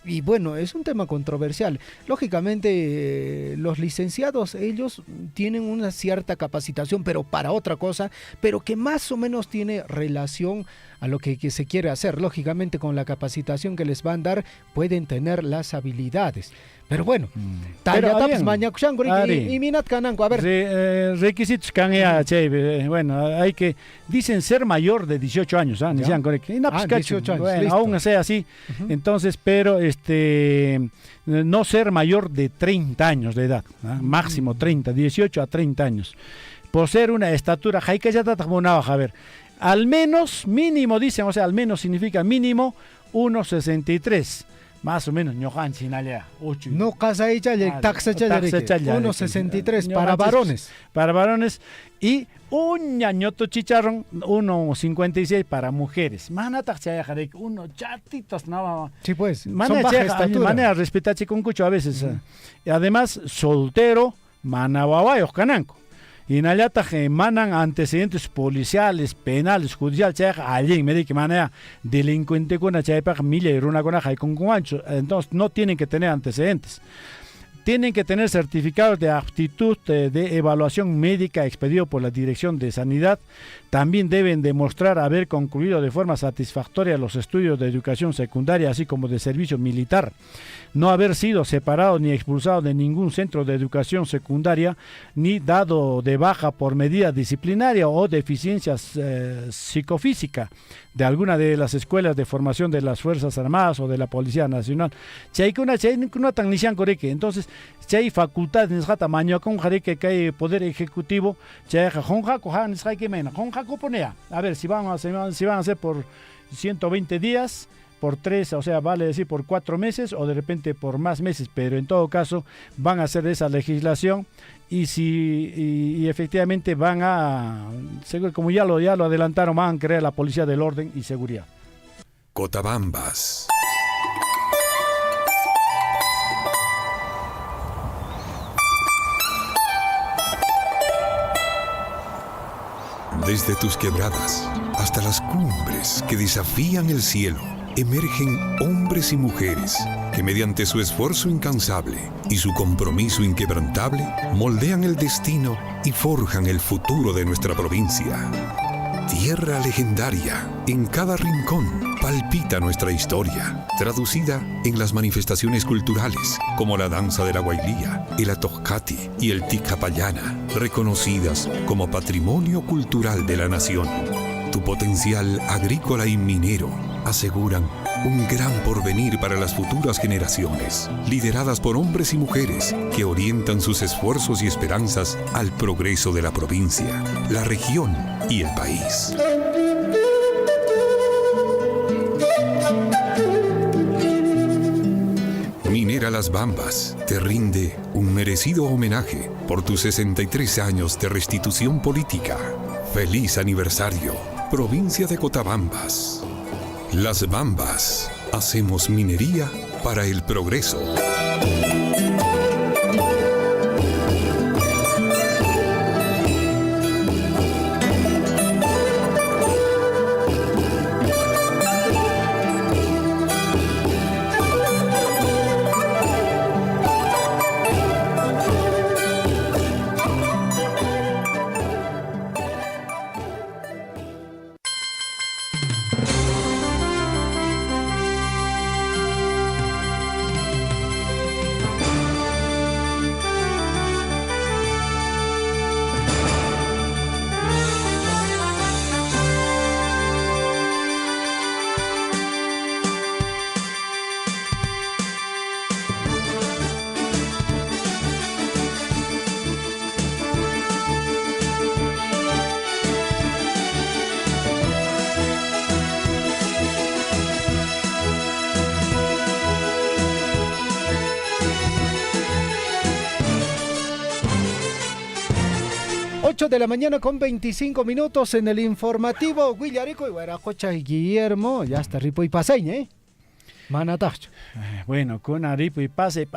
Y bueno, es un tema controversial. Lógicamente, los licenciados, ellos tienen una cierta capacitación, pero para otra cosa, pero que más o menos tiene relación a lo que se quiere hacer. Lógicamente, con la capacitación que les van a dar, pueden tener las habilidades. Pero bueno, requisitos hay que, dicen ser mayor de 18 años, 18 años, aún sea así, entonces, pero no ser mayor de 30 años de edad, máximo 30, 18 a 30 años, poseer una estatura, al menos, mínimo, dicen, o sea, al menos significa mínimo 1,63. Más o menos, no casa hecha, taxa 1,63 para varones. Para varones y un ñañoto chicharrón, 1,56 para mujeres. Uno chatitos, no. Sí, pues, son baja estatura. Manera respetarse con cucho a veces. Y además, soltero, manahuahuayos, cananco. Y en allá emanan antecedentes policiales, penales, judiciales, allí me que manera delincuente con la milla y runa con ancho, entonces no tienen que tener antecedentes. Tienen que tener certificados de aptitud de evaluación médica expedido por la Dirección de Sanidad. También deben demostrar haber concluido de forma satisfactoria los estudios de educación secundaria, así como de servicio militar. No haber sido separado ni expulsado de ningún centro de educación secundaria, ni dado de baja por medida disciplinaria o deficiencia psicofísica de alguna de las escuelas de formación de las Fuerzas Armadas o de la Policía Nacional. Entonces, si hay facultades de tamaño con que hay poder ejecutivo, a ver, si van a hacer por 120 días, por 3, o sea, vale decir por 4 meses o de repente por más meses, pero en todo caso van a hacer esa legislación y efectivamente van a, como ya lo adelantaron, van a crear la Policía del Orden y Seguridad. Cotabambas. Desde tus quebradas hasta las cumbres que desafían el cielo, emergen hombres y mujeres que mediante su esfuerzo incansable y su compromiso inquebrantable moldean el destino y forjan el futuro de nuestra provincia. Tierra legendaria, en cada rincón palpita nuestra historia, traducida en las manifestaciones culturales como la danza de la Guailía, el Atojcati y el Ticapayana, reconocidas como patrimonio cultural de la nación. Tu potencial agrícola y minero aseguran un gran porvenir para las futuras generaciones, lideradas por hombres y mujeres que orientan sus esfuerzos y esperanzas al progreso de la provincia, la región y el país. Minera Las Bambas te rinde un merecido homenaje por tus 63 años de restitución política. ¡Feliz aniversario! provincia de Cotabambas. Las Bambas, hacemos minería para el progreso. De la mañana con 25 minutos en el informativo. Guillarico y Guaracocha y Guillermo. Ya está ripo y paseña, ¿eh? Manatacho. Bueno, con ripo y pase,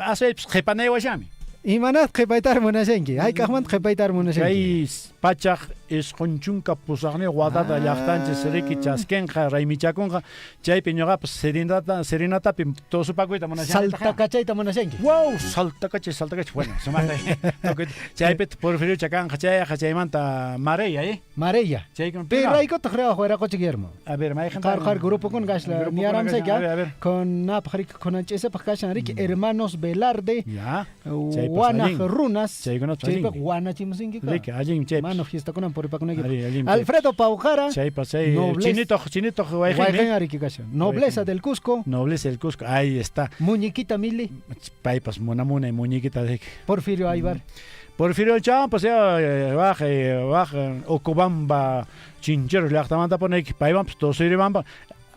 jepaneo guayami. Y manat jepaitar munasenki. Hay cajman jepaitar munasenki. Hay pachak es conchunca pusarne guadada yachtanche seriki chaskenja raimichaconja. Chay piñoga pues serenata pim todo su pacuita munasenki. Salta cachaita munasenki. Wow, salta cache. Bueno, se mata. Chay pet por ferio chacanja chay manta mareya, ¿eh? Mareya. Chay con pero ahí te creo fuera coche Guillermo. A ver, me Jar grupo con gasla niaram se ya con napjrik con anchese pakashan rik hermanos Velarde. Ya. Guana runas. Chay con Chay guana chimusinki. Rik allin chay. Mano fiesta con por pa con Alfredo Paujara. Chay pasay. Chinito Nobleza del Cusco. Nobleza del Cusco. Ahí está. Muñequita Mili. Paipas monamuna y muñequita de Porfirio Aybar. Porfirio Cham, pues ya baja Ocobamba Chinchero, la Tamanta pone que Paibamps, todo se bamba.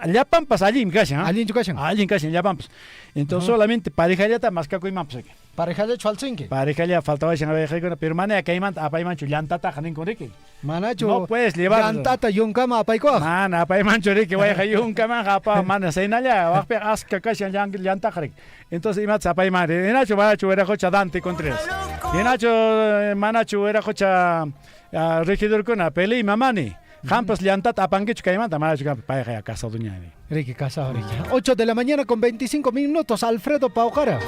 Allá pampas allí en casa, allí en tu casa. Allí en casa, allá pampas. Entonces solamente pareja ya está más que mamps aquí. Pareja de Chalcinque. Pareja ya faltaba esa pareja con pero mana que imanta a paimancho llantata janin con rique. Manacho. No puedes llevar llantata yuncama a paiko. Mana paimancho rique vaya a yuncama apa mana seinalla va a aska casa llanta jarik. Entonces imatsa paimare. Nacho manacho era cocha Dante Contreras. Y Nacho manacho era cocha regidor con a pele y mamani. Jampas llantata apanguech caimanta manacho pareja casa duña. Rique casa Rique. 8 de la mañana con 25 minutos. Alfredo Paujara.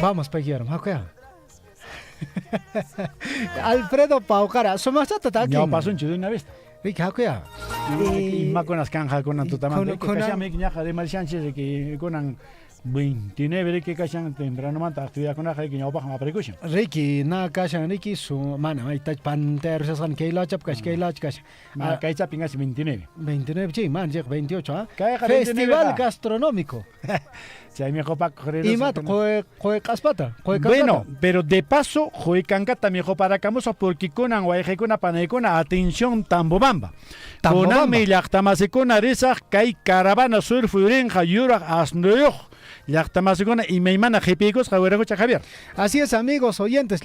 Vamos, Guillermo. Alfredo Paujara. Somos hasta ya pasó un chido una vez. Rica, ¿qué? Y más con las canjas con Antutamán. Con la miñaja de Marchanches que con 29 que cachan temprano manta actividad con la que no bajan a precaución. Ricky, na cachan Ricky su mana, ahí está panter, se san que la chap que la cacha. Acá está pingas 29. 29, sí, man, 28, ¿ah? Festival gastronómico. Se me copa correr. Y mat, joe caspata, bueno, pero de paso, joe cancata me para camosa porque con anguaje con panecona atención Tambobamba. Con amilactamasecona reza kai caravana surf urenja yura asnoyo. Y me imana jepicos Javier. Así es, amigos oyentes,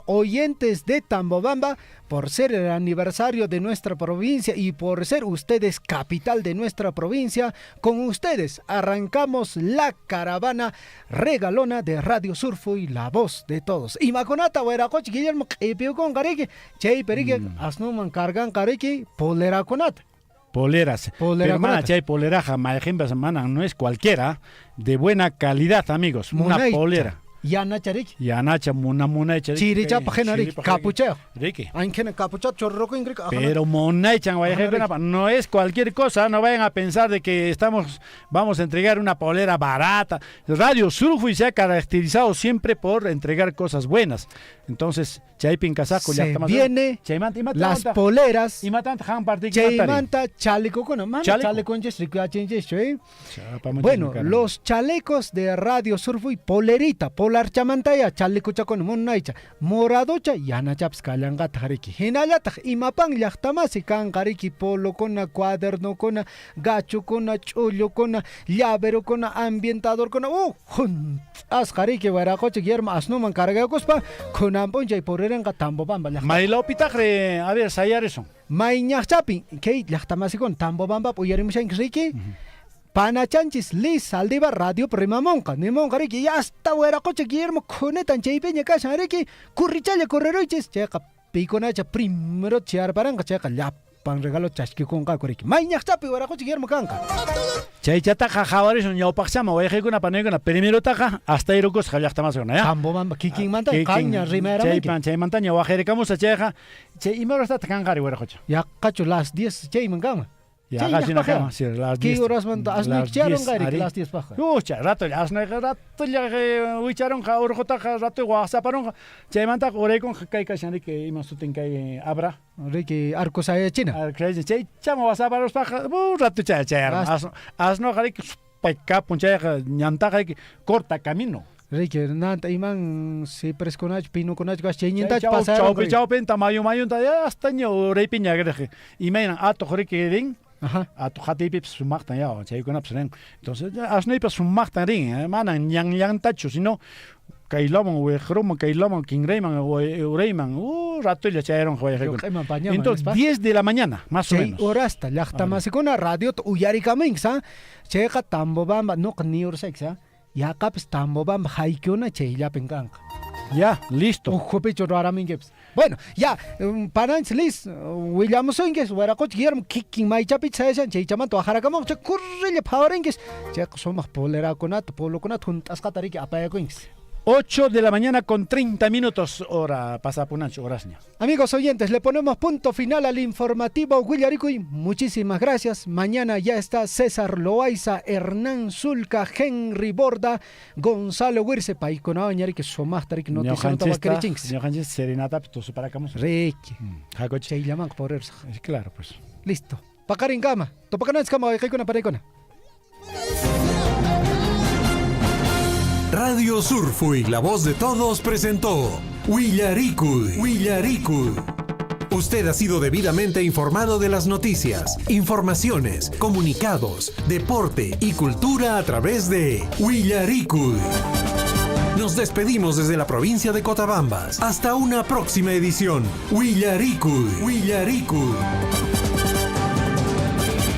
oyentes de Tambobamba, por ser el aniversario de nuestra provincia y por ser ustedes capital de nuestra provincia, con ustedes arrancamos la caravana regalona de Radio Surfo y la voz de todos. Y Maconata, Hueracoch, Guillermo, con Careque, Chay Perique, Asnuman Cargan Careque, Polera Conata. Poleras. Hermana, chay poleraja, semana no es cualquiera, de buena calidad, amigos. Una polera. Yana charik. Yana muna charik. Chiricha pajenarik. Capucheo. Ricky. Anken capucha chorroco ingric. Pero no es cualquier cosa, no vayan a pensar de que vamos a entregar una polera barata. Radio Surfo y se ha caracterizado siempre por entregar cosas buenas. Entonces, Chaipin Casaco ya está más viene las poleras. Y matan han Chaimanta chaleco con chaleco en bueno, los chalecos de Radio Surfo y polerita polar chamantaya chalikucha con munaicha moradocha yana chaps kalangata hariki hinallata imapan llaqtamasi kan qariki polokuna cuadernokuna gachukuna ch'ullukuna llaverukuna ambientadorkuna asqariki warakoche Guillermo asnuman cargakuspa kunan punchay purirenqa Tambobamba llaqta Mailopitaqri a ver sayarison may ñaqchapi kay llaqtamasikun Tambobamba uyarimushanki riki Panachanchis Liz Saldivar Radio Primamonca Nimonca Riki ya hasta Hueracoche Guillermo Conetan Cheipeña Casa Riki Currichalla Correroiches Checa Piconacha primero Chiarparanga Checa Lapan regalo Chasqui con Cacoriki Maña Chapi Hueracoche Guillermo Canca Chaychataqa hawarishun ñawpaqchama wayqaykuna panaykuna primerutaqa hasta irukus hallaqtamasuna ya Tambobamba kikinmanta caña rimera chaymanta ñawajirikamusa chayqa chay imarostata kanqari Hueracoche Yaqachu las 10 chayman kama Ya gachina kama, sí, las 10. ¿Qué horas manda? Asnicharon gari las 10 paja. Ucha, rato ya uicharon ja urjota rato guasaparon. Chaymanta orekon kai kashani que imasutin kai abra. Riki arco saya China. Crazy chay chamo guasaparos paja. Rato chay. Asno gari paika puncha ñanta kai corta camino. Riki nanta iman si presconach pino conach gacheñinta pasaron. Chao penta mayo ta hasta ño repiña greje. Imena ato riki ring. Ajá. A tu hati sumachtan ya, chaykuna psren. Entonces, asneipa sumachtan ring, manan yang tacho, sino kailaman wejroman, kailaman kingreyman o eureyman, rato ya chayaron joyajekun. Entonces, 10 de la mañana, más o menos. Horasta, llaqtamasikuna radio uyarikamingsa, chayqa Tambobamba nuq niurseksa, yaqapis Tambobamba haykuna chayllapen kanqa. Ya, listo. Ujupicho raramingeps. Bueno, ya, pananch lis, Williams Oinges, Hueracoche Guillermo, Kikin Maichapit Sayan, Chaychamanto, Ajaracamon, Chacurrille Powerenges, Chek somos poleraconat, poloconat, juntas catariki, apayacoins. 8 de la mañana con 30 minutos, hora pasapunancho, horasña. Amigos oyentes, le ponemos punto final al informativo Huillaricui. Muchísimas gracias. Mañana ya está César Loaiza, Hernán Zulca, Henry Borda, Gonzalo Huirce, Paicona Añari, que Somastaric Noticiero Tabaquerichinx. Ñojanches Serenata, pues para acá. Ricky. Jacoche. Se llaman por eso. Claro, pues. Listo. Pacarin cama. Topacanas cama, Jaicona Parecona. Radio Surfui, la voz de todos, presentó Huillaricui. Usted ha sido debidamente informado de las noticias, informaciones, comunicados, deporte y cultura a través de Huillaricui. Nos despedimos desde la provincia de Cotabambas. Hasta una próxima edición. Huillaricui.